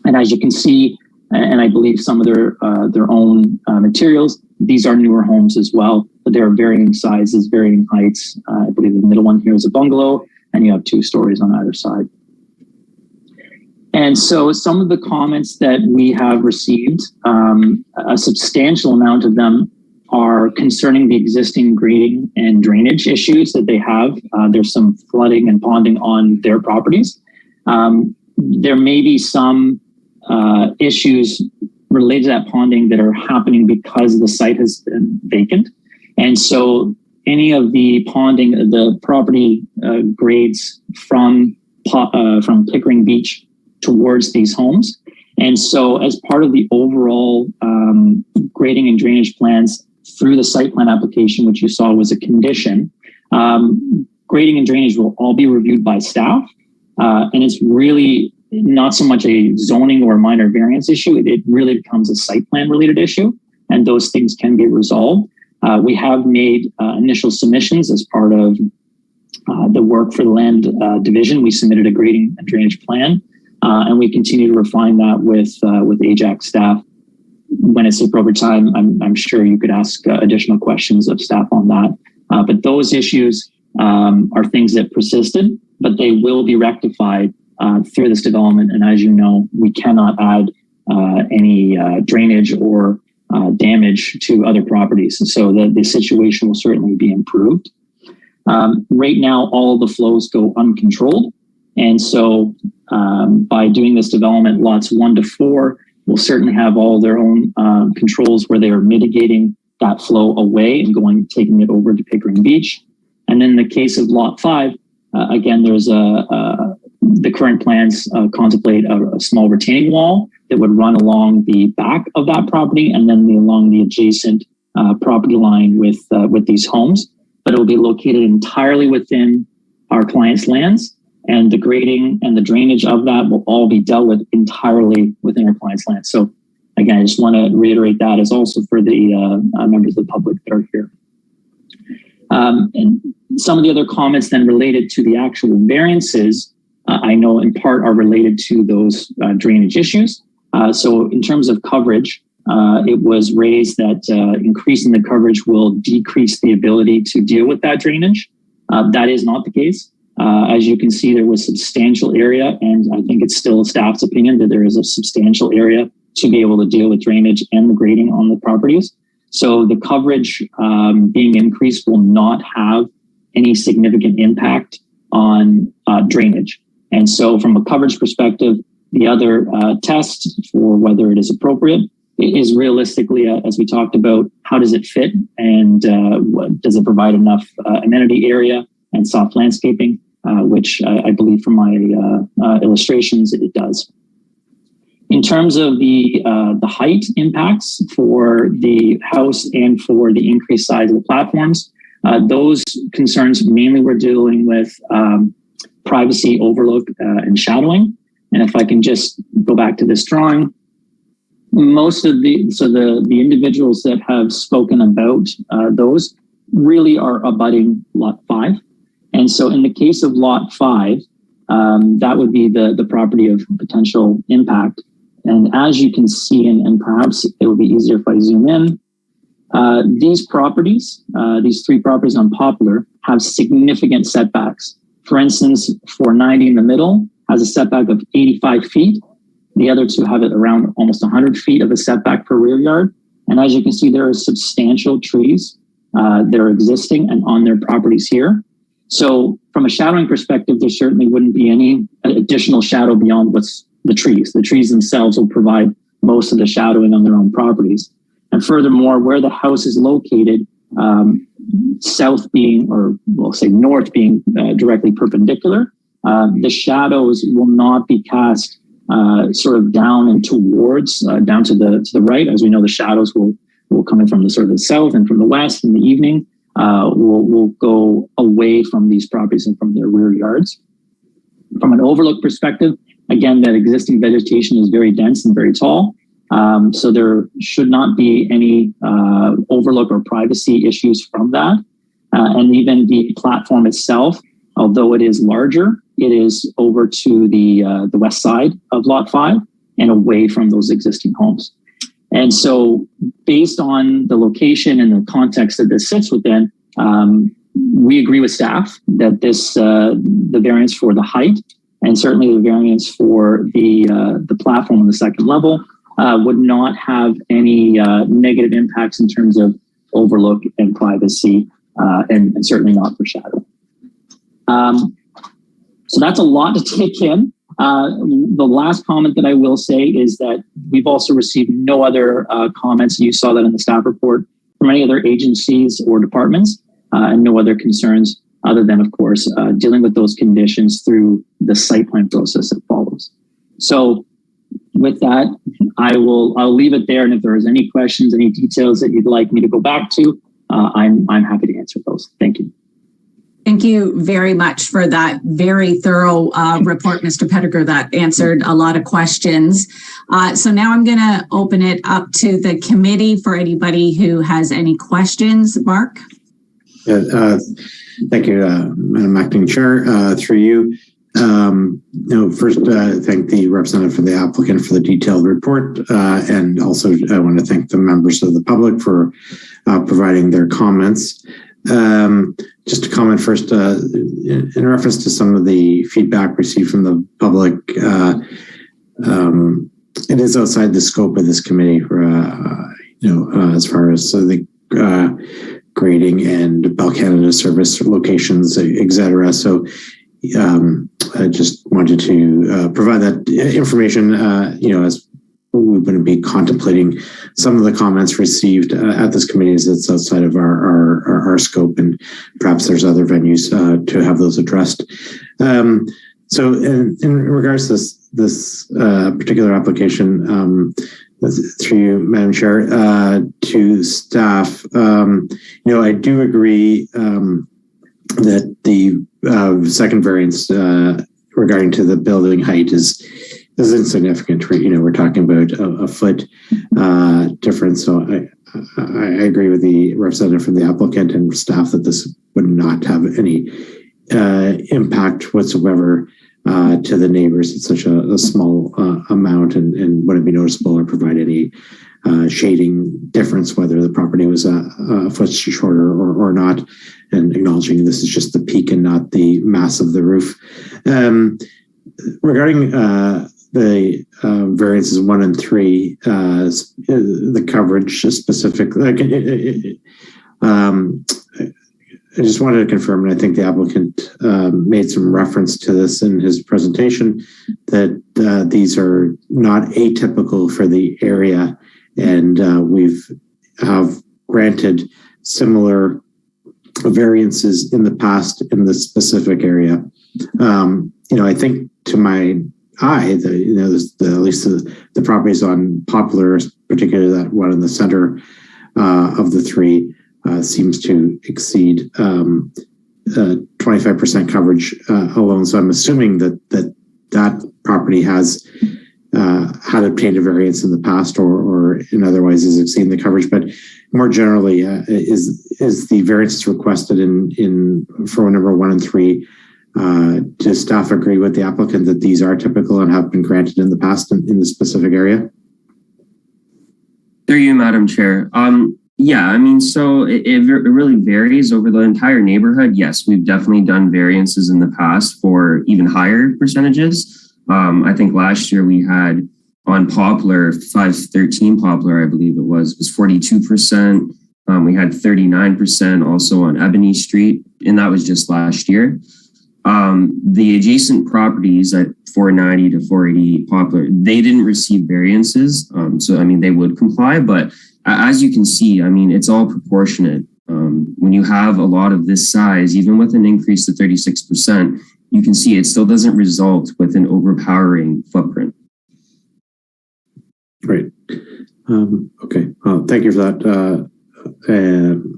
And as you can see, and I believe some of their own materials, these are newer homes as well, but there are varying sizes, varying heights. I believe the middle one here is a bungalow, and you have 2 stories on either side. And so some of the comments that we have received, a substantial amount of them are concerning the existing grading and drainage issues that they have. There's some flooding and ponding on their properties. There may be some issues related to that ponding that are happening because the site has been vacant. And so any of the ponding, the property grades from Pickering Beach towards these homes. And so as part of the overall grading and drainage plans through the site plan application, which you saw was a condition, grading and drainage will all be reviewed by staff. And it's really not so much a zoning or minor variance issue. It really becomes a site plan related issue, and those things can be resolved. We have made initial submissions as part of the work for the land division. We submitted a grading and drainage plan, and we continue to refine that with AJAX staff. When it's the appropriate time, I'm sure you could ask additional questions of staff on that. But those issues are things that persisted, but they will be rectified through this development. And as you know, we cannot add any drainage or damage to other properties. And so the situation will certainly be improved. Right now, all of the flows go uncontrolled. And so by doing this development, lots 1 to 4 will certainly have all their own controls where they are mitigating that flow away and taking it over to Pickering Beach. And then in the case of lot 5, again, there's the current plans contemplate a small retaining wall that would run along the back of that property and then along the adjacent property line with these homes. But it will be located entirely within our client's lands, and the grading and the drainage of that will all be dealt with entirely within our client's land. So again, I just want to reiterate that as also for the members of the public that are here. And some of the other comments then related to the actual variances, I know in part are related to those drainage issues. So in terms of coverage, it was raised that increasing the coverage will decrease the ability to deal with that drainage. That is not the case. As you can see, there was substantial area, and I think it's still staff's opinion that there is a substantial area to be able to deal with drainage and the grading on the properties. So the coverage being increased will not have any significant impact on drainage. And so from a coverage perspective, the other test for whether it is appropriate is realistically, as we talked about, how does it fit, and does it provide enough amenity area and soft landscaping, which I believe from my illustrations it does. In terms of the height impacts for the house and for the increased size of the platforms, those concerns mainly we're dealing with privacy, overlook, and shadowing. And if I can just go back to this drawing, most of the individuals that have spoken about those really are abutting lot 5. And so in the case of lot 5, that would be the property of potential impact. And as you can see, and perhaps it would be easier if I zoom in, these properties, these 3 properties on Poplar, have significant setbacks. For instance, 490 in the middle has a setback of 85 feet. The other 2 have it around almost 100 feet of a setback per rear yard. And as you can see, there are substantial trees that are existing and on their properties here. So from a shadowing perspective, there certainly wouldn't be any additional shadow beyond what's the trees. The trees themselves will provide most of the shadowing on their own properties. And furthermore, where the house is located, south being, or we'll say north being directly perpendicular, the shadows will not be cast sort of down and towards, down to the right. As we know, the shadows will come in from the sort of the south and from the west in the evening, will go away from these properties and from their rear yards. From an overlook perspective, again, that existing vegetation is very dense and very tall. So there should not be any overlook or privacy issues from that. And even the platform itself, although it is larger, it is over to the west side of lot 5 and away from those existing homes. And so based on the location and the context that this sits within, we agree with staff that this the variance for the height and certainly the variance for the platform on the second level would not have any negative impacts in terms of overlook and privacy, and certainly not for shadow. So that's a lot to take in. The last comment that I will say is that we've also received no other comments, and you saw that in the staff report, from any other agencies or departments, and no other concerns other than, of course, dealing with those conditions through the site plan process that follows. So with that, I'll leave it there. And if there is any questions, any details that you'd like me to go back to, I'm happy to answer those. Thank you. Thank you very much for that very thorough report, Mr. Pettigrew. That answered a lot of questions. So now I'm going to open it up to the committee for anybody who has any questions. Mark? Thank you, Madam Acting Chair. Through you. First, thank the representative for the applicant for the detailed report, and also I want to thank the members of the public for providing their comments. Just to comment first, in reference to some of the feedback received from the public, it is outside the scope of this committee for, as far as the grading and Bell Canada service locations, etc. So I just wanted to provide that information, as we wouldn't be contemplating some of the comments received at this committee as it's outside of our scope, and perhaps there's other venues to have those addressed. So in regards to this, this particular application, through you, Madam Chair, to staff. I do agree that the second variance regarding to the building height is insignificant. We're talking about a foot difference. So I agree with the representative from the applicant and staff that this would not have any impact whatsoever to the neighbors. It's such a small amount and wouldn't be noticeable or provide any shading difference whether the property was a foot shorter or not, and acknowledging this is just the peak and not the mass of the roof. Regarding the variances 1 and 3, the coverage specifically, I just wanted to confirm, and I think the applicant made some reference to this in his presentation, that these are not atypical for the area, and have granted similar variances in the past in this specific area. I think to my eye, at least the properties on Poplar, particularly that one in the center of the 3, seems to exceed 25% coverage alone. So I'm assuming that property has had obtained a variance in the past, or in otherwise is exceeding the coverage. But more generally, is the variances requested for number 1 and 3? Does staff agree with the applicant that these are typical and have been granted in the past in the specific area? Through you, Madam Chair. Yeah, so it really varies over the entire neighborhood. Yes, we've definitely done variances in the past for even higher percentages. I think last year we had on Poplar, 513 Poplar, I believe it was 42%. We had 39% also on Ebony Street, and that was just last year. The adjacent properties at 490 to 488 Poplar, they didn't receive variances. So they would comply, but as you can see, it's all proportionate. When you have a lot of this size, even with an increase to 36%, you can see it still doesn't result with an overpowering footprint. Great. Okay. Thank you for that.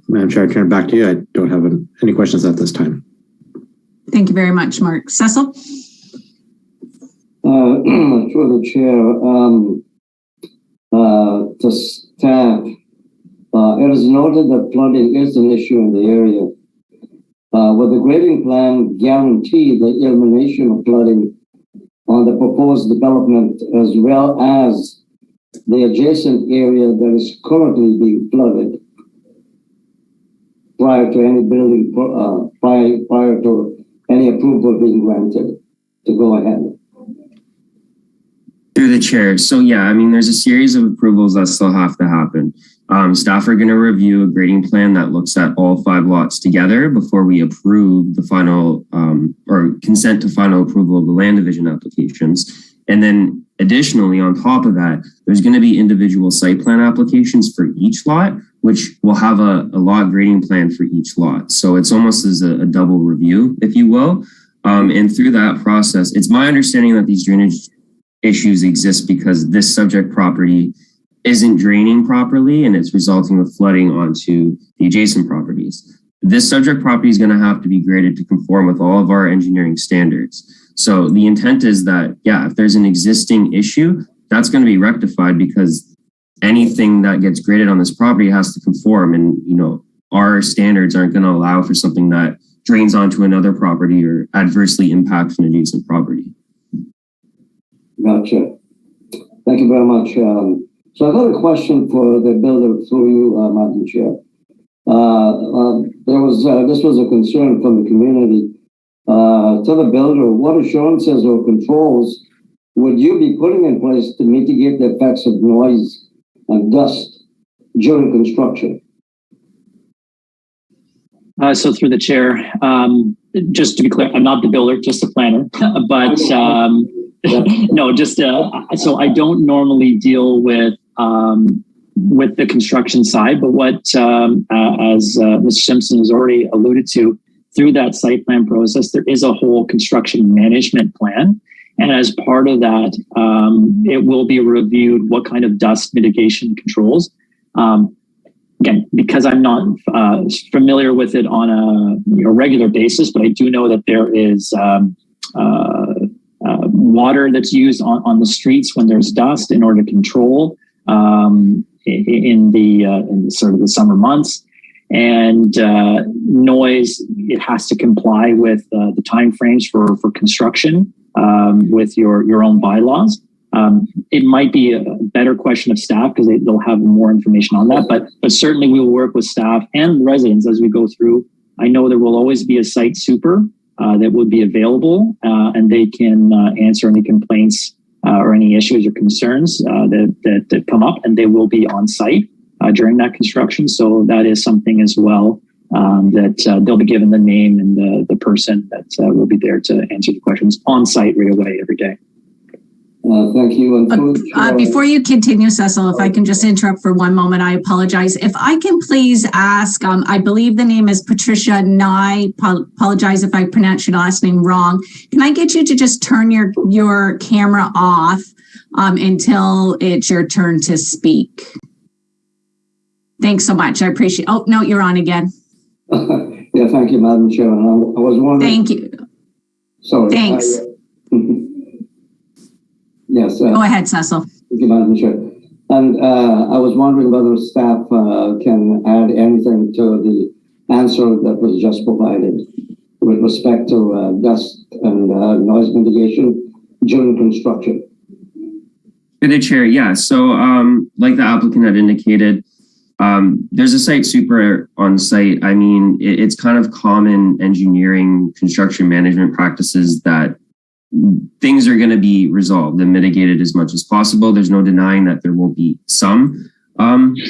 Madam Chair, I turn it back to you. I don't have any questions at this time. Thank you very much, Mark. Cecil? Through the chair, to staff, it is noted that flooding is an issue in the area. Will the grading plan guarantee the elimination of flooding on the proposed development as well as the adjacent area that is currently being flooded prior to any building, prior to any approval being granted to go ahead? Through the chair. So yeah, there's a series of approvals that still have to happen. Staff are going to review a grading plan that looks at all 5 lots together before we approve the final or consent to final approval of the land division applications. And then additionally, on top of that, there's going to be individual site plan applications for each lot, which will have a lot grading plan for each lot. So it's almost as a double review, if you will. And through that process, it's my understanding that these drainage issues exist because this subject property isn't draining properly and it's resulting with flooding onto the adjacent properties. This subject property is going to have to be graded to conform with all of our engineering standards. So the intent is that, yeah, if there's an existing issue, that's going to be rectified because anything that gets graded on this property has to conform, and our standards aren't going to allow for something that drains onto another property or adversely impacts an adjacent property. Gotcha. Thank you very much. So I got a question for the builder through you, Madam Chair. This was a concern from the community. To the builder, what assurances or controls would you be putting in place to mitigate the effects of noise and dust during construction? So through the chair, just to be clear, I'm not the builder, just the planner, but no, so I don't normally deal with the construction side, but what, as Mr. Simpson has already alluded to, through that site plan process, there is a whole construction management plan. And as part of that, it will be reviewed what kind of dust mitigation controls. Again, because I'm not familiar with it on a regular basis, but I do know that there is water that's used on the streets when there's dust in order to control in the sort of the summer months. And noise, it has to comply with the timeframes for construction with your own bylaws. It might be a better question of staff because they'll have more information on that, but certainly we will work with staff and residents as we go through. I know there will always be a site super that would be available and they can answer any complaints or any issues or concerns that come up, and they will be on site during that construction. So that is something as well that they'll be given the name and the person that will be there to answer the questions on site right away every day. Thank you. And before you continue, Cecil, if I can just interrupt for one moment, I apologize. If I can please ask, I believe the name is Patricia Nye. Apologize if I pronounced your last name wrong. Can I get you to just turn your camera off until it's your turn to speak? Thanks so much. I appreciate. Oh no, you're on again. Yeah, thank you, Madam Chair. I was wondering. Thank you. Sorry. Thanks. Yes. Go ahead, Cecil. Thank you, Madam Chair. And I was wondering whether staff can add anything to the answer that was just provided with respect to dust and noise mitigation during construction. Through the chair, yeah. So like the applicant had indicated, there's a site super on site. I mean, it's kind of common engineering construction management practices that things are going to be resolved and mitigated as much as possible. There's no denying that there will be some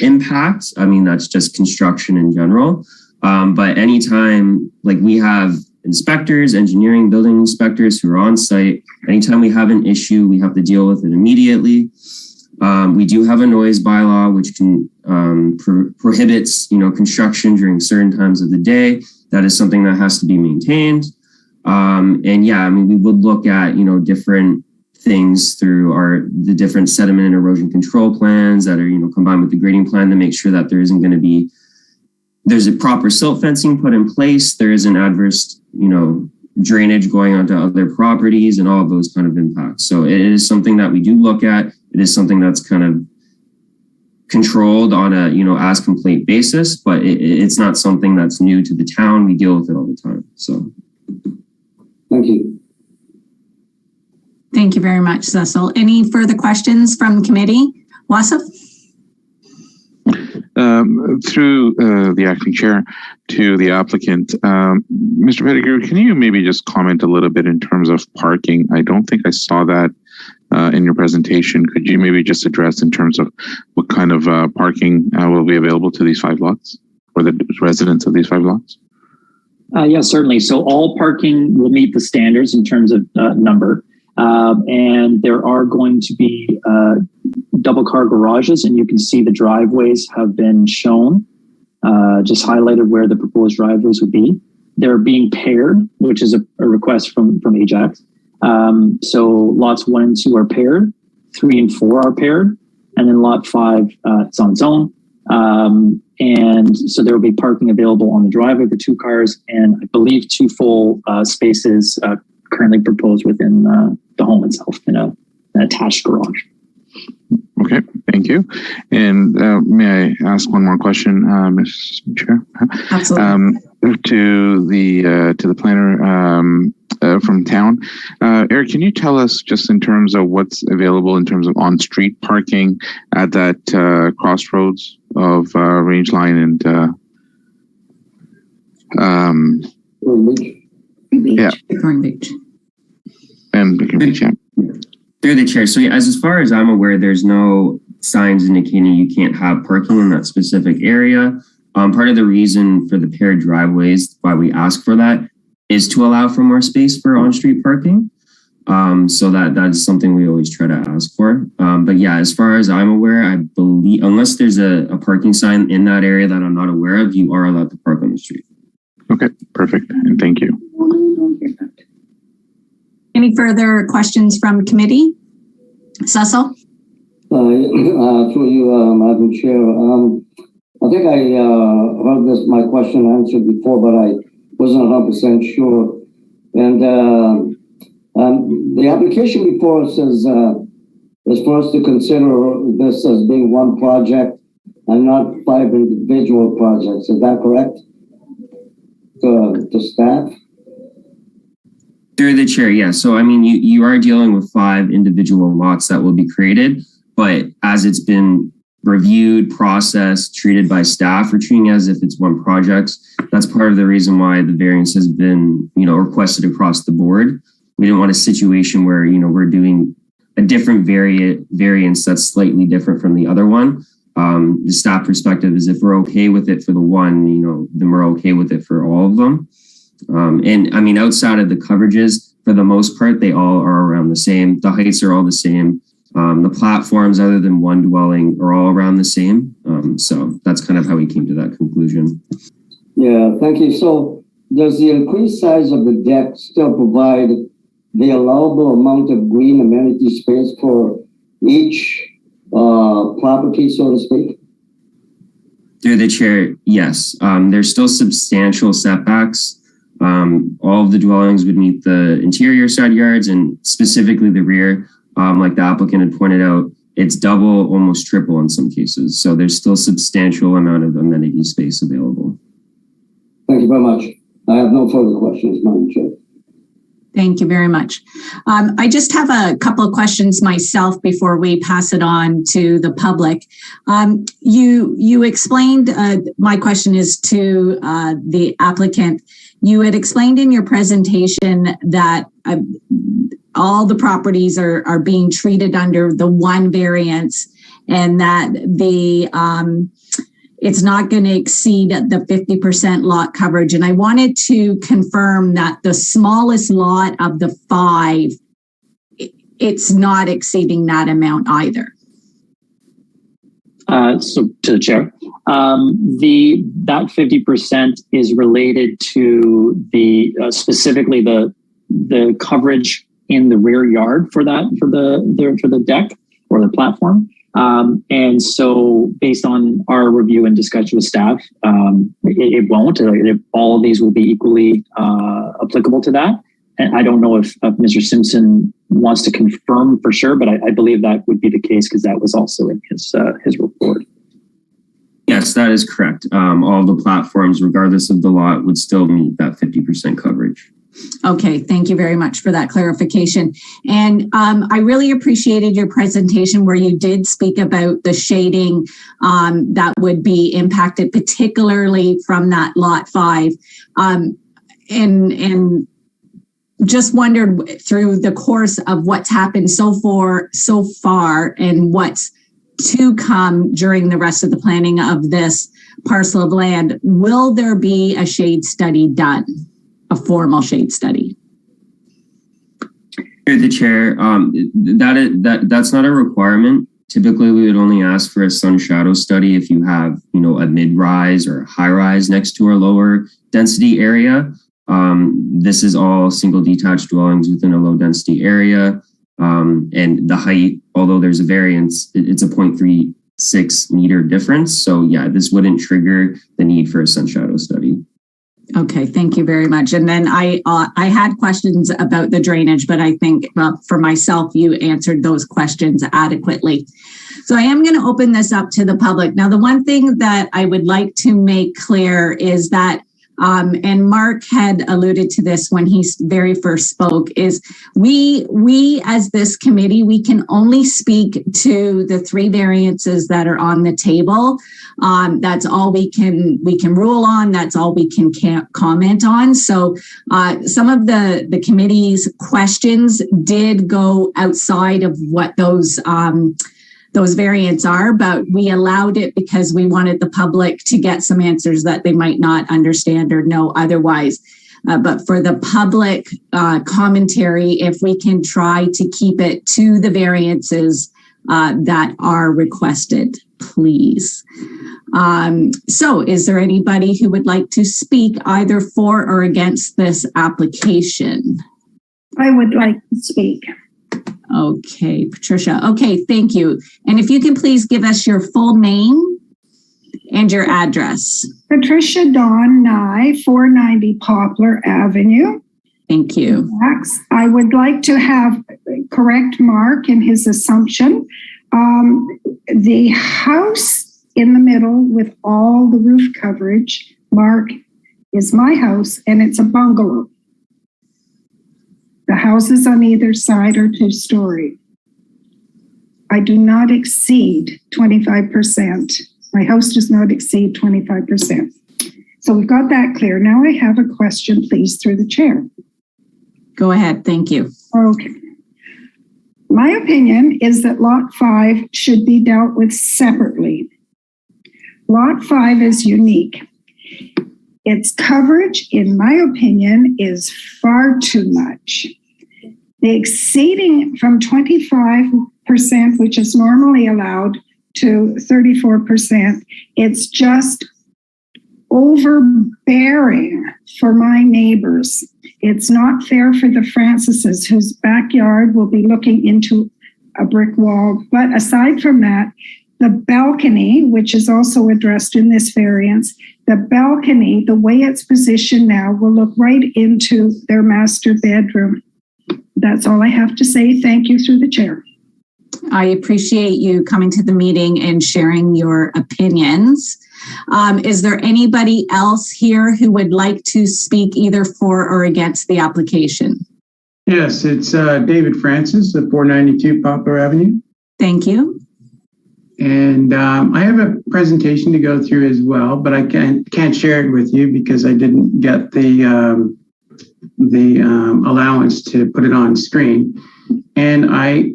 impacts. I mean, that's just construction in general. But anytime, like we have inspectors, engineering, building inspectors who are on site, anytime we have an issue, we have to deal with it immediately. We do have a noise bylaw, which can prohibits, construction during certain times of the day. That is something that has to be maintained. And yeah, I mean, we would look at, different things through the different sediment and erosion control plans that are, combined with the grading plan to make sure that there isn't going to be, there's a proper silt fencing put in place. There isn't adverse, drainage going onto other properties and all of those kind of impacts. So it is something that we do look at. It is something that's kind of controlled on a, as complaint basis, but it's not something that's new to the town. We deal with it all the time. So. Thank you. Thank you very much, Cecil. Any further questions from committee? Wasif? Through the acting chair to the applicant, Mr. Pettigrew, can you maybe just comment a little bit in terms of parking? I don't think I saw that in your presentation. Could you maybe just address in terms of what kind of parking will be available to these 5 lots or the residents of these 5 lots? Yeah, certainly. So all parking will meet the standards in terms of number. And there are going to be double car garages, and you can see the driveways have been shown, just highlighted where the proposed driveways would be. They're being paired, which is a request from Ajax. So lots 1 and 2 are paired, 3 and 4 are paired, and then lot 5 it's on its own. And so there will be parking available on the driveway for 2 cars, and I believe 2 full spaces currently proposed within the home itself in an attached garage. Okay, thank you. And may I ask one more question, Ms. Chair? Absolutely. To the planner from town, Eric, can you tell us just in terms of what's available in terms of on-street parking at that crossroads of Range Line and Bickering Beach. And Bickering Beach, yeah. Through the chair. So as far as I'm aware, there's no signs indicating you can't have parking in that specific area. Part of the reason for the paired driveways, why we ask for that, is to allow for more space for on-street parking. So that's something we always try to ask for. But yeah, as far as I'm aware, I believe, unless there's a parking sign in that area that I'm not aware of, you are allowed to park on the street. Okay, perfect. And thank you. Any further questions from committee? Cecil? Through you, Madam Chair. I think I heard my question answered before, but I wasn't 100% sure. And the application before us is for us to consider this as being one project and not 5 individual projects. Is that correct? To staff? Through the chair, yeah. So, I mean, you are dealing with 5 individual lots that will be created, but as it's been reviewed, processed, treated by staff, we're treating it as if it's one project. That's part of the reason why the variance has been, requested across the board. We didn't want a situation where, we're doing a different variance that's slightly different from the other one. The staff perspective is if we're okay with it for the one, then we're okay with it for all of them. And I mean, outside of the coverages, for the most part, they all are around the same. The heights are all the same. The platforms, other than one dwelling, are all around the same. So that's kind of how we came to that conclusion. Yeah, thank you. So does the increased size of the deck still provide the allowable amount of green amenity space for each property, so to speak? Through the chair, yes. There's still substantial setbacks. All of the dwellings would meet the interior side yards and specifically the rear. Like the applicant had pointed out, it's double, almost triple in some cases. So there's still substantial amount of amenity space available. Thank you very much. I have no further questions, Madam Chair. Thank you very much. I just have a couple of questions myself before we pass it on to the public. You explained, my question is to the applicant. You had explained in your presentation that all the properties are being treated under the one variance and that it's not going to exceed the 50% lot coverage. And I wanted to confirm that the smallest lot of the 5, it's not exceeding that amount either. So to the chair, that 50% is related to the specifically the coverage in the rear yard for the deck or the platform. And so based on our review and discussion with staff, it won't. All of these will be equally applicable to that. And I don't know if Mr. Simpson wants to confirm for sure, but I believe that would be the case because that was also in his report. Yes, that is correct. All the platforms, regardless of the lot, would still meet that 50% coverage. Okay, thank you very much for that clarification. And I really appreciated your presentation where you did speak about the shading that would be impacted, particularly from that lot 5. And just wondered through the course of what's happened so far and what's to come during the rest of the planning of this parcel of land, will there be a shade study done? A formal shade study? Through the chair, that's not a requirement. Typically, we would only ask for a sun shadow study if you have, a mid-rise or a high-rise next to a lower density area. This is all single detached dwellings within a low density area. And the height, although there's a variance, it's a 0.36 meter difference. So yeah, this wouldn't trigger the need for a sun shadow study. Okay, thank you very much. And then I had questions about the drainage, but I think for myself, you answered those questions adequately. So I am going to open this up to the public. Now, the one thing that I would like to make clear is that, and Mark had alluded to this when he very first spoke, is we as this committee, we can only speak to the 3 variances that are on the table. That's all we can rule on. That's all we can comment on. So some of the committee's questions did go outside of what those variants are, but we allowed it because we wanted the public to get some answers that they might not understand or know otherwise. But for the public commentary, if we can try to keep it to the variances that are requested, please. So is there anybody who would like to speak either for or against this application? I would like to speak. Okay, Patricia. Okay, thank you. And if you can please give us your full name and your address. Patricia Dawn Nye, 490 Poplar Avenue. Thank you. Max, I would like to have correct Mark in his assumption. The house in the middle with all the roof coverage, Mark, is my house, and it's a bungalow. The houses on either side are 2-story. I do not exceed 25%. My house does not exceed 25%. So we've got that clear. Now I have a question, please, through the chair. Go ahead. Thank you. Okay. My opinion is that Lot 5 should be dealt with separately. Lot 5 is unique. Its coverage, in my opinion, is far too much. The exceeding from 25%, which is normally allowed, to 34%, it's just overbearing for my neighbors. It's not fair for the Francises, whose backyard will be looking into a brick wall. But aside from that, the balcony, which is also addressed in this variance, the balcony, the way it's positioned now, will look right into their master bedroom. That's all I have to say. Thank you, through the chair. I appreciate you coming to the meeting and sharing your opinions. Is there anybody else here who would like to speak either for or against the application? Yes, it's David Francis of 492 Poplar Avenue. Thank you. And I have a presentation to go through as well, but I can't share it with you because I didn't get the allowance to put it on screen. And I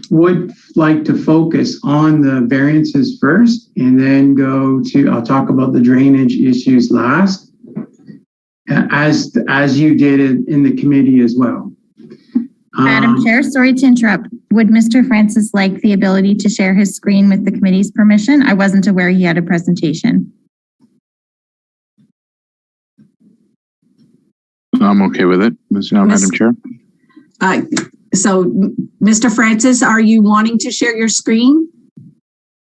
would like to focus on the variances first and then I'll talk about the drainage issues last, as you did in the committee as well. Madam Chair, sorry to interrupt. Would Mr. Francis like the ability to share his screen with the committee's permission? I wasn't aware he had a presentation. I'm okay with it, Madam Chair. So, Mr. Francis, are you wanting to share your screen?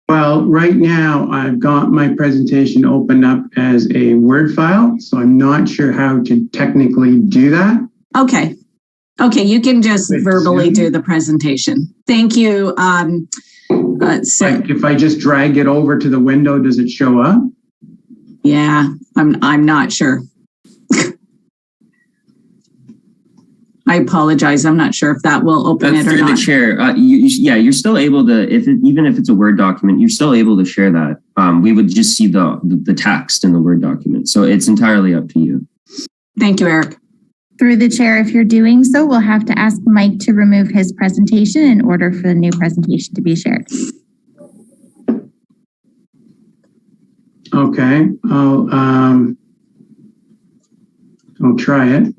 Well, right now I've got my presentation opened up as a Word file, so I'm not sure how to technically do that. Okay. Okay, you can just verbally do the presentation. Thank you. Like if I just drag it over to the window, does it show up? Yeah, I'm not sure. I apologize. I'm not sure if that will open it or through not. The chair. You're still able to, even if it's a Word document, you're still able to share that. We would just see the text in the Word document. So it's entirely up to you. Thank you, Eric. Through the chair, if you're doing so, we'll have to ask Mike to remove his presentation in order for the new presentation to be shared. Okay, I'll try it.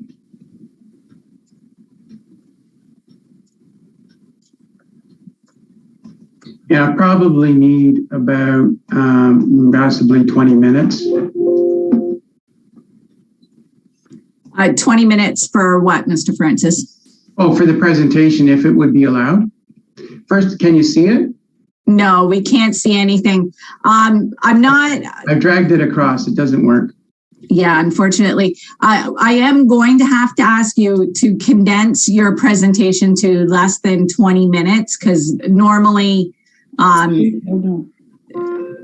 Yeah, I probably need about possibly 20 minutes. 20 minutes for what, Mr. Francis? Oh, for the presentation, if it would be allowed. First, can you see it? No, we can't see anything. I'm not. I've dragged it across. It doesn't work. Yeah, unfortunately. I am going to have to ask you to condense your presentation to less than 20 minutes because normally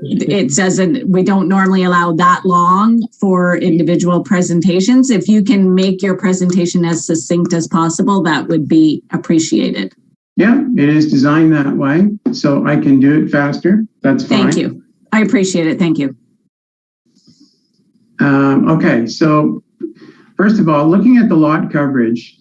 it doesn't, we don't normally allow that long for individual presentations. If you can make your presentation as succinct as possible, that would be appreciated. Yeah, it is designed that way, so I can do it faster. That's fine. Thank you. I appreciate it. Thank you. Okay, so first of all, looking at the lot coverage,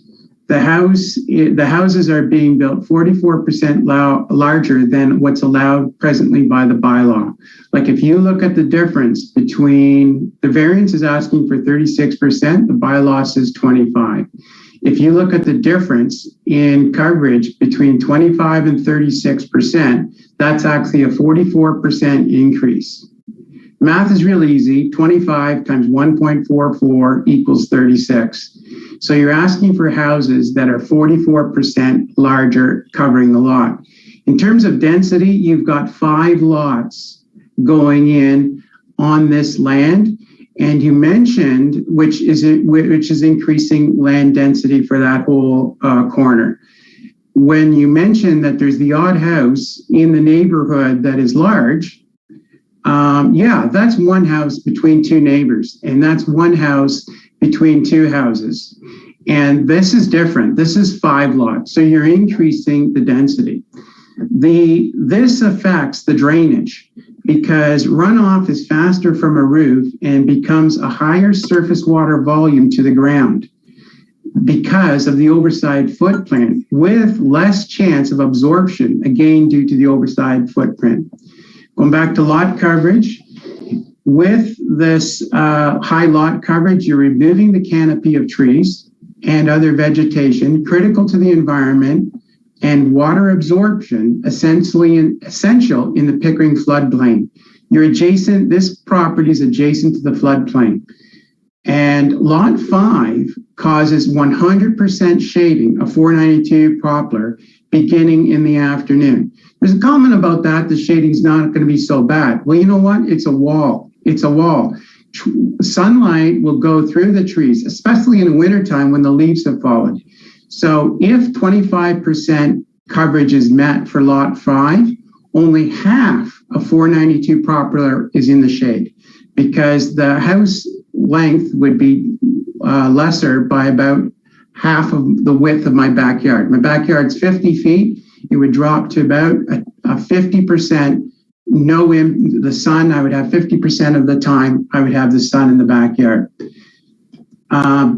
the houses are being built 44% larger than what's allowed presently by the bylaw. Like if you look at the difference between the variance is asking for 36%, the bylaw says 25. If you look at the difference in coverage between 25 and 36%, that's actually a 44% increase. Math is real easy. 25 times 1.44 equals 36. So you're asking for houses that are 44% larger covering the lot. In terms of density, you've got 5 lots going in on this land. And you mentioned, which is increasing land density for that whole corner. When you mentioned that there's the odd house in the neighborhood that is large, yeah, that's one house between 2 neighbors, and that's one house between 2 houses. And this is different. This is 5 lots, so you're increasing the density. This affects the drainage because runoff is faster from a roof and becomes a higher surface water volume to the ground because of the oversized footprint with less chance of absorption, again, due to the oversized footprint. Going back to lot coverage, with this high lot coverage, you're removing the canopy of trees and other vegetation critical to the environment and water absorption essential in the Pickering floodplain. This property is adjacent to the floodplain. And lot 5 causes 100% shading of 492 poplar beginning in the afternoon. There's a comment about that, the shading's not going to be so bad. Well, you know what? It's a wall. It's a wall. Sunlight will go through the trees, especially in the wintertime when the leaves have fallen. So if 25% coverage is met for lot 5, only half of 492 poplar is in the shade because the house length would be lesser by about half of the width of my backyard. My backyard's 50 feet. It would drop to about a 50%. The sun, I would have 50% of the time, I would have the sun in the backyard.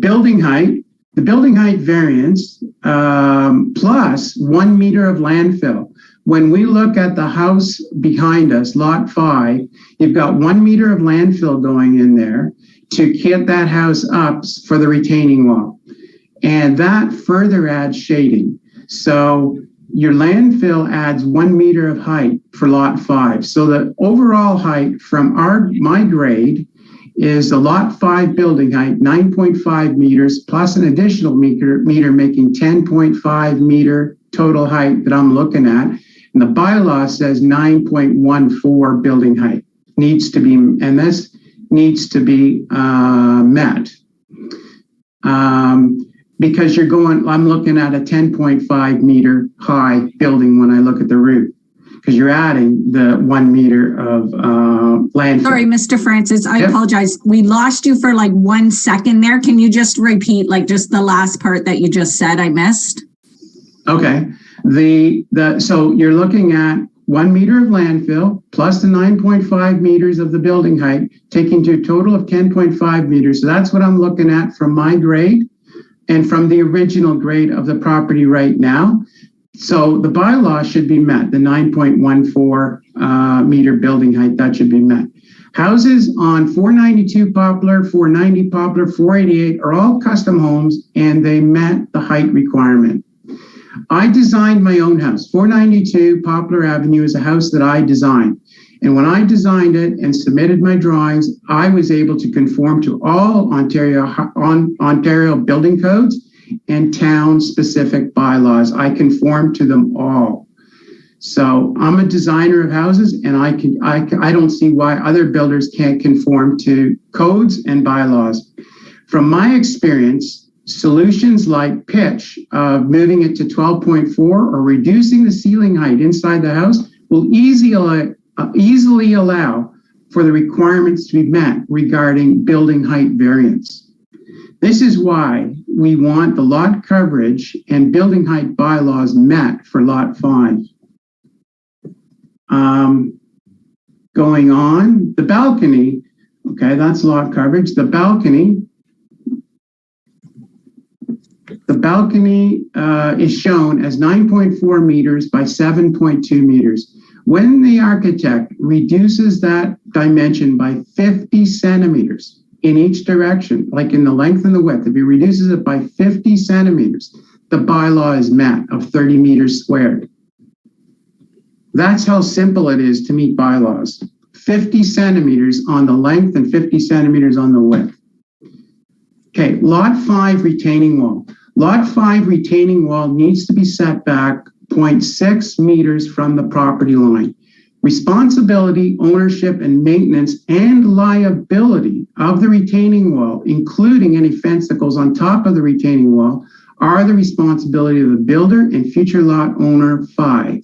Building height, the building height variance plus 1 meter of landfill. When we look at the house behind us, lot 5, you've got 1 meter of landfill going in there to get that house up for the retaining wall. And that further adds shading. So your landfill adds 1 meter of height for lot 5. So the overall height from my grade is the lot 5 building height, 9.5 meters, plus an additional meter making 10.5 meter total height that I'm looking at. And the bylaw says 9.14 building height needs to be, and this needs to be met. Because I'm looking at a 10.5 meter high building when I look at the roof, because you're adding the 1 meter of landfill. Sorry, Mr. Francis, I apologize. We lost you for like 1 second there. Can you just repeat like just the last part that you just said? I missed. Okay. So you're looking at 1 meter of landfill plus the 9.5 meters of the building height, taking to a total of 10.5 meters. So that's what I'm looking at from my grade and from the original grade of the property right now. So the bylaw should be met, the 9.14 meter building height, that should be met. Houses on 492 Poplar, 490 Poplar, 488 are all custom homes and they met the height requirement. I designed my own house. 492 Poplar Avenue is a house that I designed. And when I designed it and submitted my drawings, I was able to conform to all Ontario building codes and town-specific bylaws. I conform to them all. So I'm a designer of houses, and I don't see why other builders can't conform to codes and bylaws. From my experience, solutions like pitch, moving it to 12.4 or reducing the ceiling height inside the house will easily allow for the requirements to be met regarding building height variance. This is why we want the lot coverage and building height bylaws met for lot 5. Going on, the balcony, okay, that's lot coverage. The balcony is shown as 9.4 meters by 7.2 meters. When the architect reduces that dimension by 50 centimeters in each direction, like in the length and the width, if he reduces it by 50 centimeters, the bylaw is met of 30 meters squared. That's how simple it is to meet bylaws. 50 centimeters on the length and 50 centimeters on the width. Okay, lot 5 retaining wall. Lot 5 retaining wall needs to be set back 0.6 meters from the property line. Responsibility, ownership, and maintenance and liability of the retaining wall, including any fence that goes on top of the retaining wall, are the responsibility of the builder and future lot owner 5.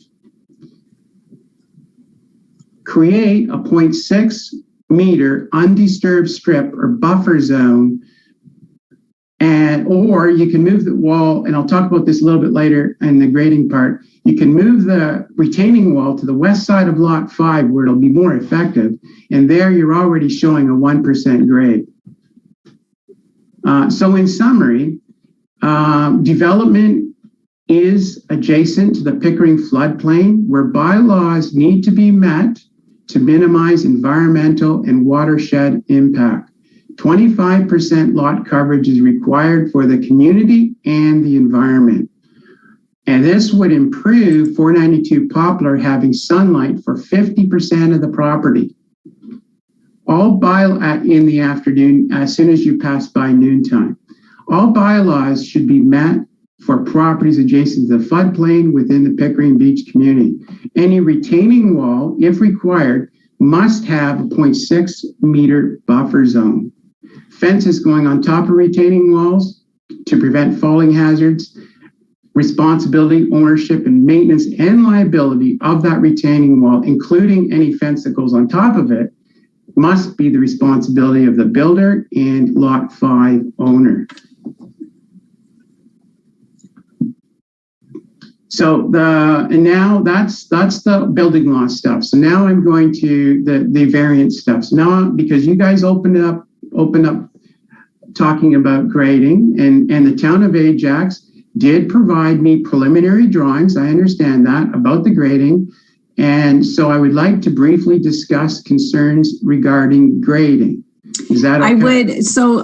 Create a 0.6 meter undisturbed strip or buffer zone, or you can move the wall, and I'll talk about this a little bit later in the grading part. You can move the retaining wall to the west side of lot 5 where it'll be more effective, and there you're already showing a 1% grade. So in summary, development is adjacent to the Pickering floodplain where bylaws need to be met to minimize environmental and watershed impact. 25% lot coverage is required for the community and the environment. And this would improve 492 Poplar having sunlight for 50% of the property. All in the afternoon, as soon as you pass by noontime. All bylaws should be met for properties adjacent to the floodplain within the Pickering Beach community. Any retaining wall, if required, must have a 0.6 meter buffer zone. Fences going on top of retaining walls to prevent falling hazards. Responsibility, ownership, and maintenance and liability of that retaining wall, including any fence that goes on top of it, must be the responsibility of the builder and lot 5 owner. So now that's the building law stuff. So now I'm going to the variance stuff. So now, because you guys opened up talking about grading, and the town of Ajax did provide me preliminary drawings. I understand that about the grading. And so I would like to briefly discuss concerns regarding grading. Is that okay?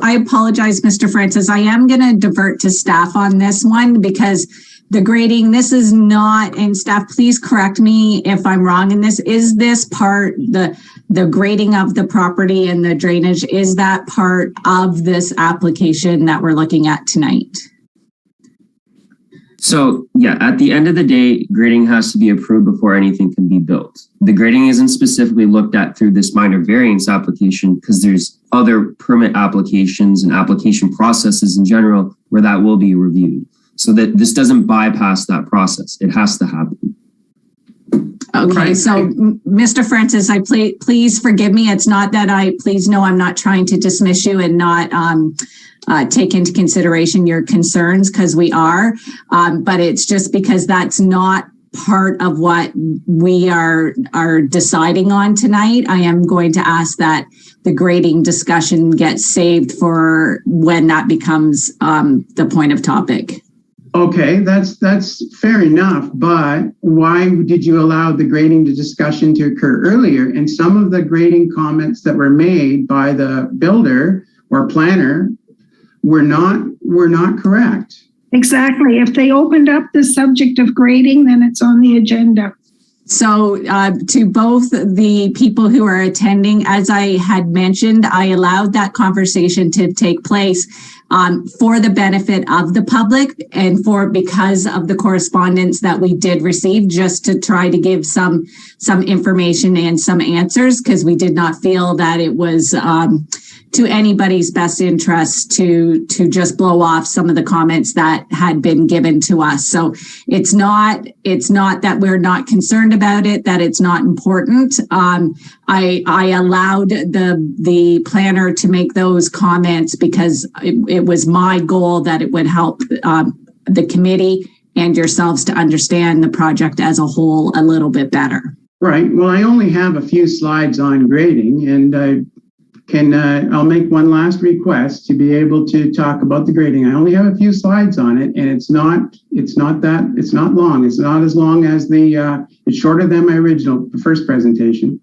I apologize, Mr. Francis. I am going to divert to staff on this one because the grading, this is not, and staff, please correct me if I'm wrong in this. Is this part, the grading of the property and the drainage, is that part of this application that we're looking at tonight? So yeah, at the end of the day, grading has to be approved before anything can be built. The grading isn't specifically looked at through this minor variance application because there's other permit applications and application processes in general where that will be reviewed. So that this doesn't bypass that process. It has to happen. Okay, so Mr. Francis, please forgive me. It's not that please know I'm not trying to dismiss you and not take into consideration your concerns, because we are, but it's just because that's not part of what we are deciding on tonight. I am going to ask that the grading discussion gets saved for when that becomes the point of topic. Okay, that's fair enough, but why did you allow the grading discussion to occur earlier? And some of the grading comments that were made by the builder or planner were not correct. Exactly. If they opened up the subject of grading, then it's on the agenda. So to both the people who are attending, as I had mentioned, I allowed that conversation to take place for the benefit of the public and because of the correspondence that we did receive, just to try to give some information and some answers, because we did not feel that it was to anybody's best interest to just blow off some of the comments that had been given to us. So it's not that we're not concerned about it, that it's not important. I allowed the planner to make those comments because it was my goal that it would help the committee and yourselves to understand the project as a whole a little bit better. Right. Well, I only have a few slides on grading, and I'll make one last request to be able to talk about the grading. I only have a few slides on it, and it's not long. It's not as long as it's shorter than the first presentation.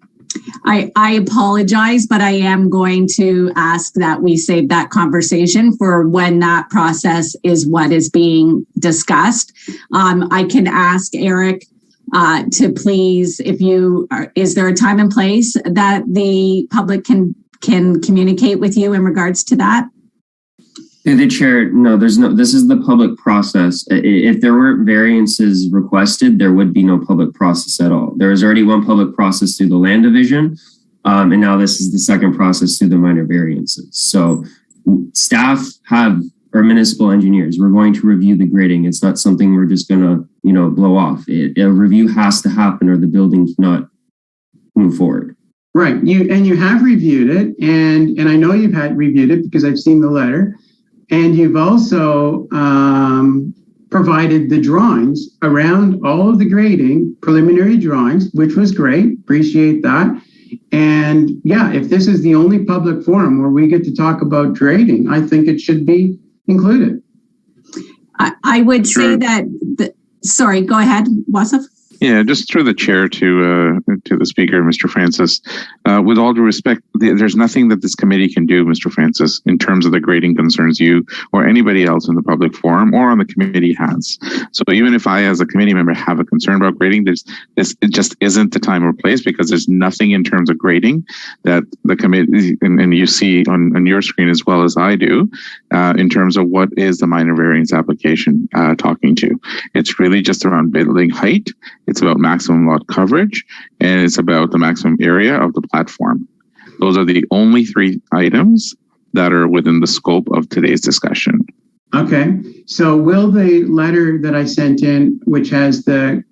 I apologize, but I am going to ask that we save that conversation for when that process is what is being discussed. I can ask Eric to please, is there a time and place that the public can communicate with you in regards to that? Through the chair, no, this is the public process. If there weren't variances requested, there would be no public process at all. There is already one public process through the land division, and now this is the second process through the minor variances. So staff have our municipal engineers. We're going to review the grading. It's not something we're just going to, blow off. A review has to happen or the building cannot move forward. Right. You have reviewed it, and I know you've reviewed it because I've seen the letter. And you've also provided the drawings around all of the grading, preliminary drawings, which was great. Appreciate that. And yeah, if this is the only public forum where we get to talk about grading, I think it should be included. I would say that, sorry, go ahead, Wasif. Yeah, just through the chair to the speaker, Mr. Francis. With all due respect, there's nothing that this committee can do, Mr. Francis, in terms of the grading concerns you or anybody else in the public forum or on the committee has. So even if I, as a committee member, have a concern about grading, it just isn't the time or place because there's nothing in terms of grading that the committee, and you see on your screen as well as I do, in terms of what is the minor variance application talking to. It's really just around building height. It's about maximum lot coverage, and it's about the maximum area of the platform. Those are the only three items that are within the scope of today's discussion. Okay, so will the letter that I sent in, which has the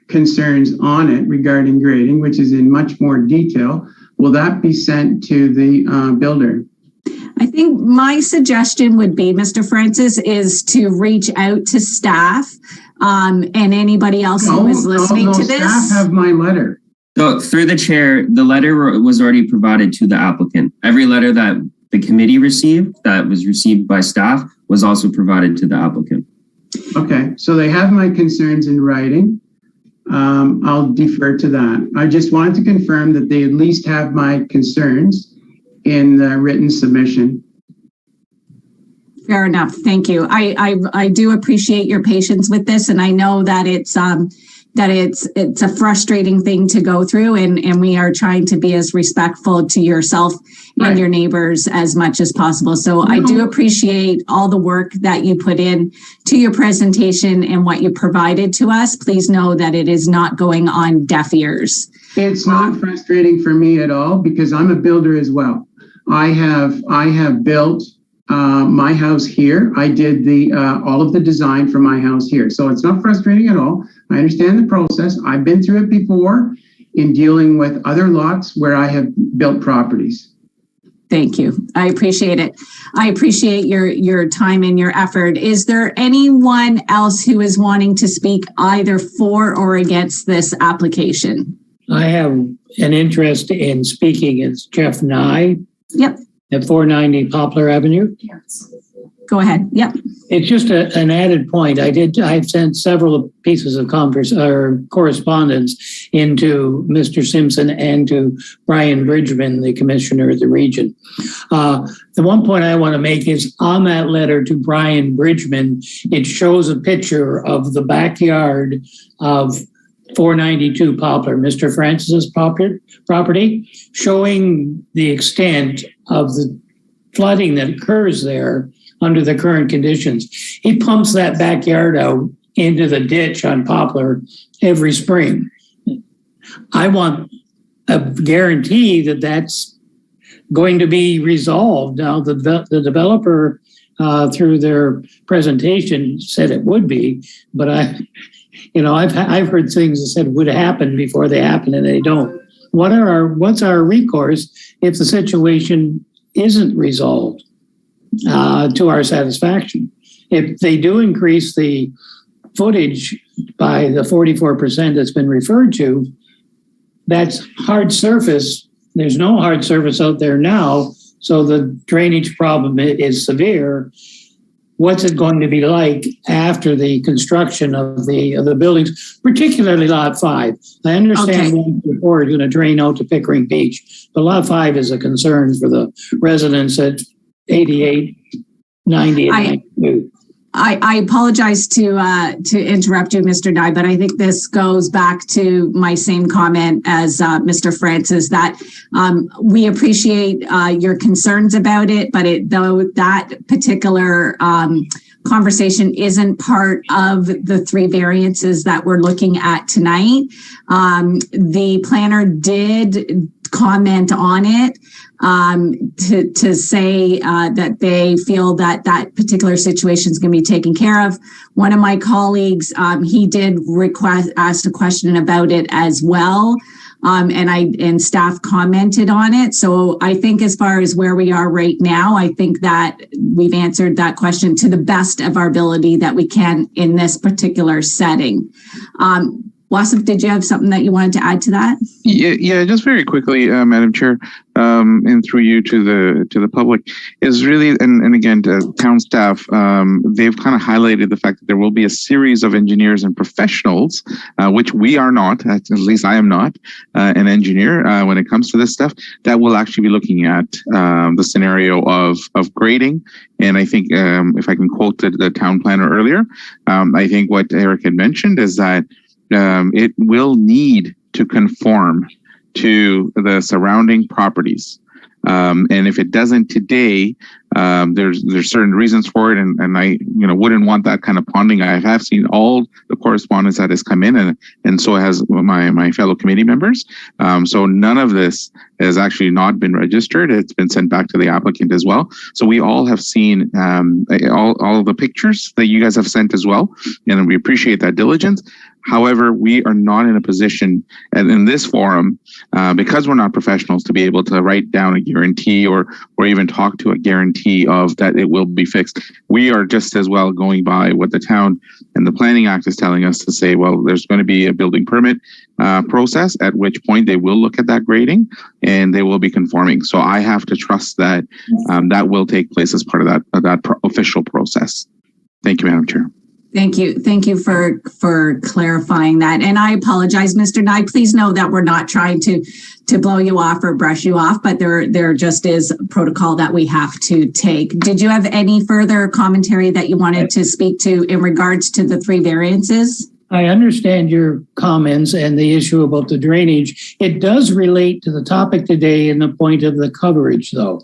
concerns on it regarding grading, which is in much more detail, will that be sent to the builder? I think my suggestion would be, Mr. Francis, is to reach out to staff and anybody else who is listening to this. Staff have my letter. So through the chair, the letter was already provided to the applicant. Every letter that the committee received, that was received by staff, was also provided to the applicant. Okay, so they have my concerns in writing. I'll defer to that. I just wanted to confirm that they at least have my concerns in the written submission. Fair enough. Thank you. I do appreciate your patience with this, and I know that it's a frustrating thing to go through, and we are trying to be as respectful to yourself and your neighbors as much as possible. So I do appreciate all the work that you put in to your presentation and what you provided to us. Please know that it is not going on deaf ears. It's not frustrating for me at all because I'm a builder as well. I have built my house here. I did all of the design for my house here. So it's not frustrating at all. I understand the process. I've been through it before in dealing with other lots where I have built properties. Thank you. I appreciate it. I appreciate your time and your effort. Is there anyone else who is wanting to speak either for or against this application? I have an interest in speaking. It's Jeff Nye. Yep. At 490 Poplar Avenue. Yes. Go ahead. Yep. It's just an added point. I've sent several pieces of correspondence into Mr. Simpson and to Brian Bridgman, the commissioner of the region. The one point I want to make is on that letter to Brian Bridgman, it shows a picture of the backyard of 492 Poplar, Mr. Francis's property, showing the extent of the flooding that occurs there under the current conditions. He pumps that backyard out into the ditch on Poplar every spring. I want a guarantee that that's going to be resolved. Now, the developer, through their presentation, said it would be, but I've heard things that said would happen before they happen, and they don't. What's our recourse if the situation isn't resolved to our satisfaction? If they do increase the footage by the 44% that's been referred to, that's hard surface. There's no hard surface out there now, so the drainage problem is severe. What's it going to be like after the construction of the buildings, particularly Lot 5? I understand 1 through 4 is going to drain out to Pickering Beach, but Lot 5 is a concern for the residents at 88, 90, and 92. I apologize to interrupt you, Mr. Nye, but I think this goes back to my same comment as Mr. Francis, that we appreciate your concerns about it, but though that particular conversation isn't part of the 3 variances that we're looking at tonight. The planner did comment on it to say that they feel that that particular situation is going to be taken care of. One of my colleagues, he did asked a question about it as well. And staff commented on it. So I think as far as where we are right now, I think that we've answered that question to the best of our ability that we can in this particular setting. Wasif, did you have something that you wanted to add to that? Yeah, just very quickly, Madam Chair, and through you to the public, is really, and again, to town staff, they've kind of highlighted the fact that there will be a series of engineers and professionals, which we are not, at least I am not an engineer when it comes to this stuff, that will actually be looking at the scenario of grading. And I think, if I can quote the town planner earlier, I think what Eric had mentioned is that it will need to conform to the surrounding properties. And if it doesn't today, there's certain reasons for it, and I wouldn't want that kind of ponding. I have seen all the correspondence that has come in, and so has my fellow committee members. So none of this has actually not been registered. It's been sent back to the applicant as well. So we all have seen all of the pictures that you guys have sent as well, and we appreciate that diligence. However, we are not in a position, and in this forum, because we're not professionals, to be able to write down a guarantee or even talk to a guarantee of that it will be fixed. We are just as well going by what the town and the Planning Act is telling us to say, well, there's going to be a building permit process, at which point they will look at that grading and they will be conforming. So I have to trust that that will take place as part of that official process. Thank you, Madam Chair. Thank you. Thank you for clarifying that. And I apologize, Mr. Nye. Please know that we're not trying to blow you off or brush you off, but there just is protocol that we have to take. Did you have any further commentary that you wanted to speak to in regards to the 3 variances? I understand your comments and the issue about the drainage. It does relate to the topic today in the point of the coverage, though.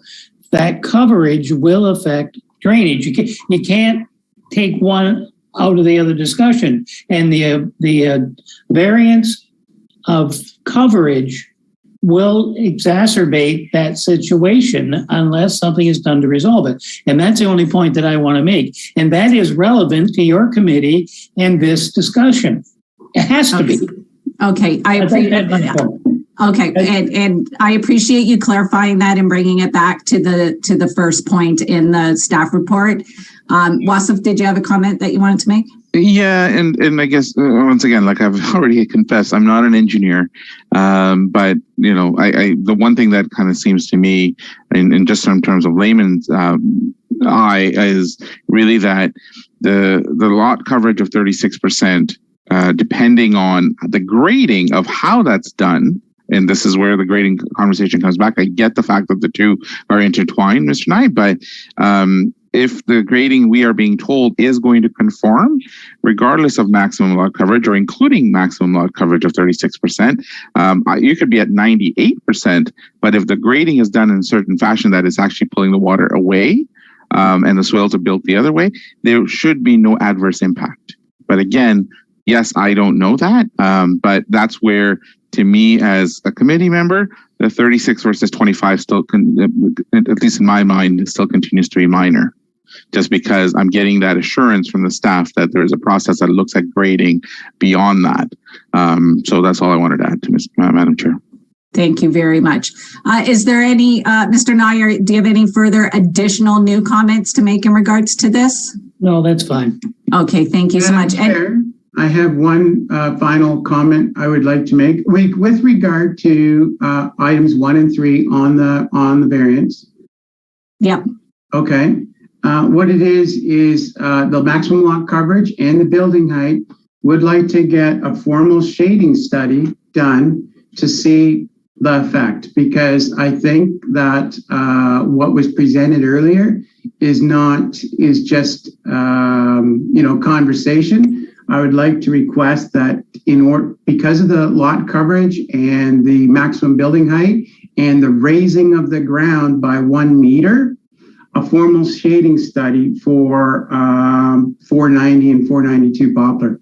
That coverage will affect drainage. You can't take one out of the other discussion, and the variance of coverage will exacerbate that situation unless something is done to resolve it. And that's the only point that I want to make. And that is relevant to your committee and this discussion. It has to be. Okay, I appreciate that. Okay, and I appreciate you clarifying that and bringing it back to the first point in the staff report. Wasif, did you have a comment that you wanted to make? Yeah, and I guess once again, like I've already confessed, I'm not an engineer, but I the one thing that kind of seems to me, and just in terms of layman's eye, is really that the lot coverage of 36%, depending on the grading of how that's done. And this is where the grading conversation comes back. I get the fact that the two are intertwined, Mr. Knight, but if the grading we are being told is going to conform, regardless of maximum lot coverage or including maximum lot coverage of 36%, you could be at 98%, but if the grading is done in a certain fashion that is actually pulling the water away and the swales are built the other way, there should be no adverse impact. But again, yes, I don't know that, but that's where, to me as a committee member, the 36 versus 25 still, at least in my mind, still continues to be minor, just because I'm getting that assurance from the staff that there is a process that looks at grading beyond that. So that's all I wanted to add to Madam Chair. Thank you very much. Is there any, Mr. Nair, do you have any further additional new comments to make in regards to this? No, that's fine. Okay, thank you so much. I have one final comment I would like to make with regard to items 1 and 3 on the variance. Yep. Okay. What it is the maximum lot coverage and the building height. Would like to get a formal shading study done to see the effect, because I think that what was presented earlier is just conversation. I would like to request that because of the lot coverage and the maximum building height and the raising of the ground by 1 meter, a formal shading study for 490 and 492 Poplar.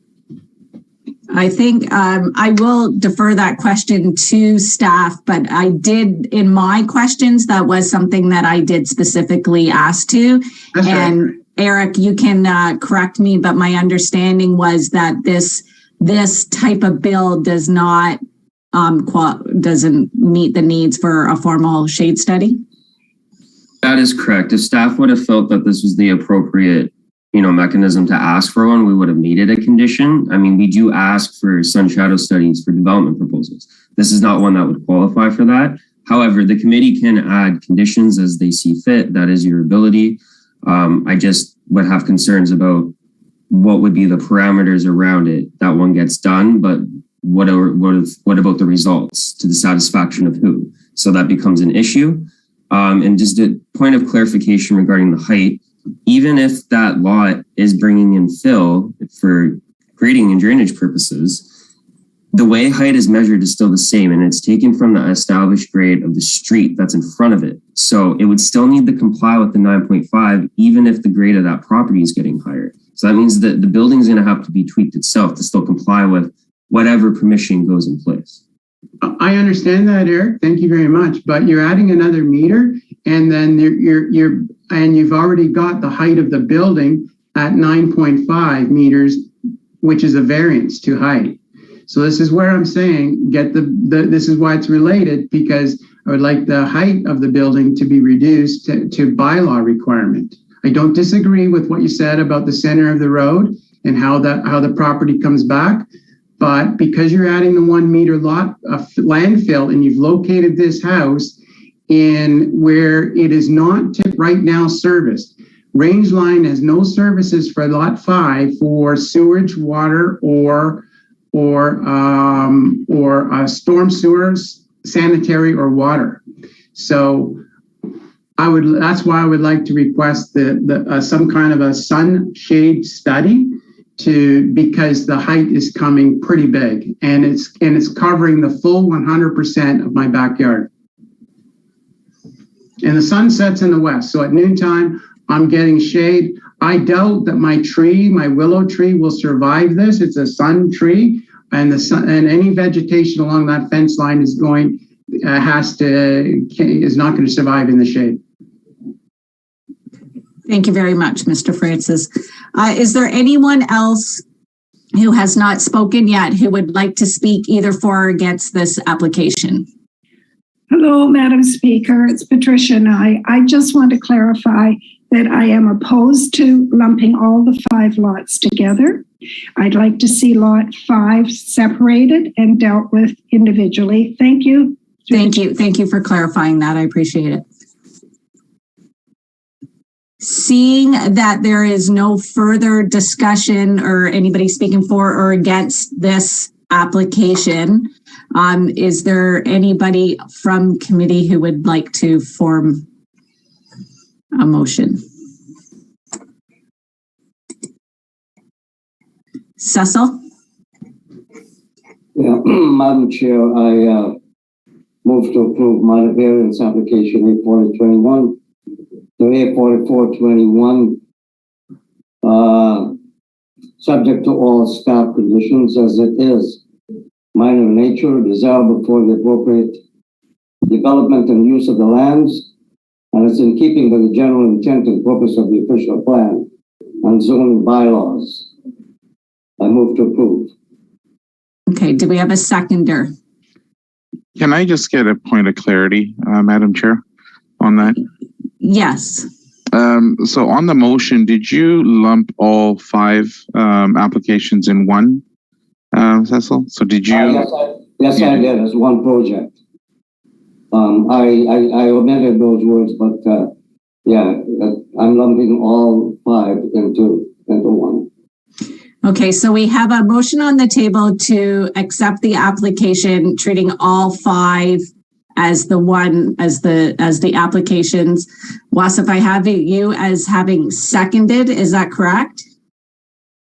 I think I will defer that question to staff, but I did, in my questions, that was something that I did specifically ask to. That's and right. Eric, you can correct me, but my understanding was that this type of bill doesn't meet the needs for a formal shade study. That is correct. If staff would have felt that this was the appropriate mechanism to ask for one, we would have made it a condition. I mean, we do ask for sun shadow studies for development proposals. This is not one that would qualify for that. However, the committee can add conditions as they see fit. That is your ability. I just would have concerns about what would be the parameters around it. That one gets done, but what about the results to the satisfaction of who? So that becomes an issue. And just a point of clarification regarding the height, even if that lot is bringing in fill for grading and drainage purposes, the way height is measured is still the same, and it's taken from the established grade of the street that's in front of it. So it would still need to comply with the 9.5, even if the grade of that property is getting higher. So that means that the building is going to have to be tweaked itself to still comply with whatever permission goes in place. I understand that, Eric. Thank you very much. But you're adding another meter, and then you've already got the height of the building at 9.5 meters, which is a variance to height. So this is where I'm saying this is why it's related, because I would like the height of the building to be reduced to bylaw requirement. I don't disagree with what you said about the center of the road and how the property comes back. But because you're adding the 1 meter lot of landfill and you've located this house in where it is not right now serviced, Range Line has no services for lot 5 for sewage, water, or storm sewers, sanitary, or water. So that's why I would like to request some kind of a sunshade study because the height is coming pretty big and it's covering the full 100% of my backyard. And the sun sets in the west, so at noontime I'm getting shade. I doubt that my willow tree will survive this. It's a sun tree, and any vegetation along that fence line is not going to survive in the shade. Thank you very much, Mr. Francis. Is there anyone else who has not spoken yet who would like to speak either for or against this application? Hello, Madam Speaker. It's Patricia and I just want to clarify that I am opposed to lumping all the 5 lots together. I'd like to see lot 5 separated and dealt with individually. Thank you. Thank you. Thank you for clarifying that. I appreciate it. Seeing that there is no further discussion or anybody speaking for or against this application, is there anybody from committee who would like to form a motion? Cecil? Yeah, Madam Chair, I move to approve minor variance application 84021 to 84421, subject to all staff conditions as it is minor in nature, desirable for the appropriate development and use of the lands, and it's in keeping with the general intent and purpose of the official plan and zoning bylaws. I move to approve. Okay, do we have a seconder? Can I just get a point of clarity, Madam Chair, on that? Yes. So on the motion, did you lump all 5 applications in one, Cecil? So did you? Yes, I did. As one project. I omitted those words, but I'm lumping all 5 into one. Okay, so we have a motion on the table to accept the application, treating all 5 as the applications. Wasif, I have you as having seconded. Is that correct?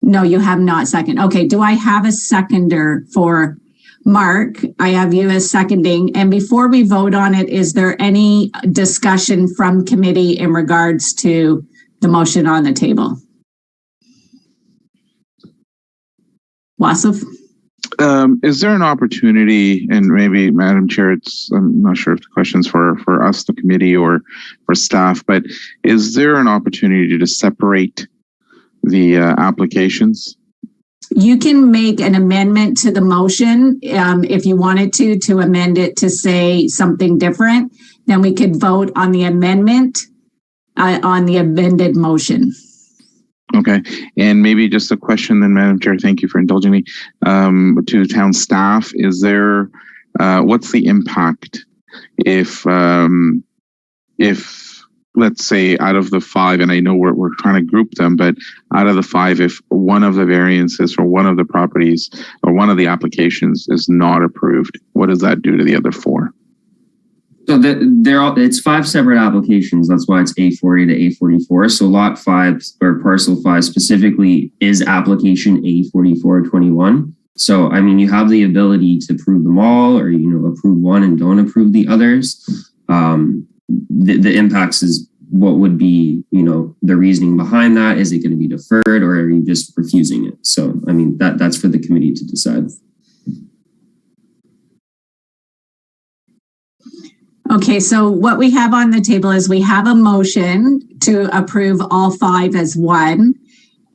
No, you have not seconded. Okay, do I have a seconder for Mark? I have you as seconding. And before we vote on it, is there any discussion from committee in regards to the motion on the table? Wasif? Is there an opportunity, and maybe Madam Chair, I'm not sure if the question's for us, the committee, or for staff, but is there an opportunity to separate the applications? You can make an amendment to the motion if you wanted to amend it to say something different. Then we could vote on the amendment on the amended motion. Okay, and maybe just a question then, Madam Chair, thank you for indulging me, to town staff. Is there, what's the impact if let's say out of the 5, and I know we're trying to group them, but out of the 5, if one of the variances for one of the properties or one of the applications is not approved, what does that do to the other 4? So it's 5 separate applications. That's why it's A40 to A44. So lot 5 or parcel 5 specifically is application A4421. So, I mean, you have the ability to approve them all, or, approve one and don't approve the others. The impacts is what would be, the reasoning behind that. Is it going to be deferred, or are you just refusing it? So, I mean, that's for the committee to decide. Okay, so what we have on the table is we have a motion to approve all 5 as one.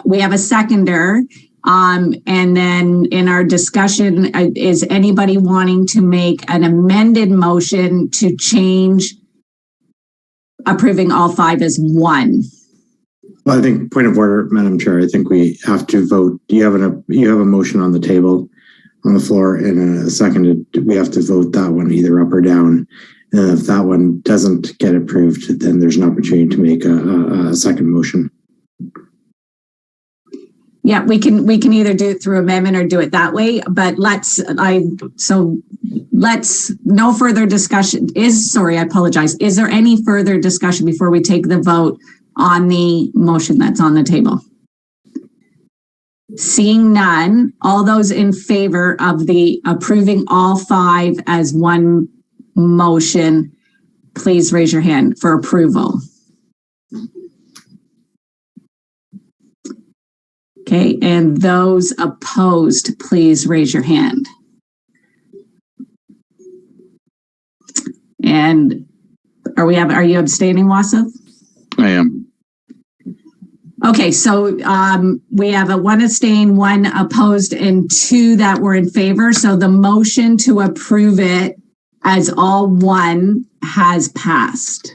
We have a seconder. And then in our discussion, is anybody wanting to make an amended motion to change approving all 5 as one? Well, I think point of order, Madam Chair, I think we have to vote. You have a motion on the table on the floor and a seconded. We have to vote that one either up or down. And if that one doesn't get approved, then there's an opportunity to make a second motion. Yeah, we can either do it through amendment or do it that way. But let's no further discussion I apologize. Is there any further discussion before we take the vote on the motion that's on the table? Seeing none, all those in favor of the approving all 5 as one motion, please raise your hand for approval. Okay, and those opposed, please raise your hand. And are you abstaining, Wasif? I am. Okay, so we have a 1 abstain, 1 opposed, and 2 that were in favor. So the motion to approve it as all one has passed.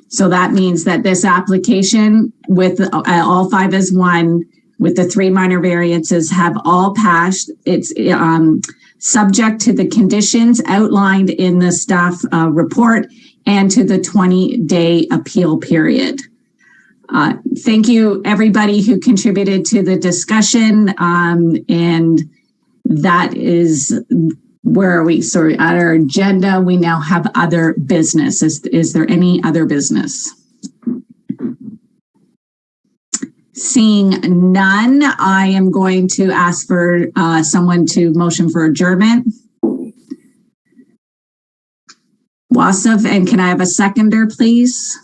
So that means that this application with all 5 as one, with the 3 minor variances, have all passed. It's subject to the conditions outlined in the staff report and to the 20-day appeal period. Thank you, everybody who contributed to the discussion. And that is, where are we? Sorry, at our agenda, we now have other business. Is there any other business? Seeing none, I am going to ask for someone to motion for adjournment. Wasif, and can I have a seconder, please?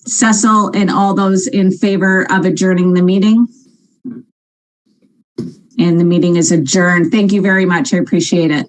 Cecil, and all those in favor of adjourning the meeting? And the meeting is adjourned. Thank you very much. I appreciate it.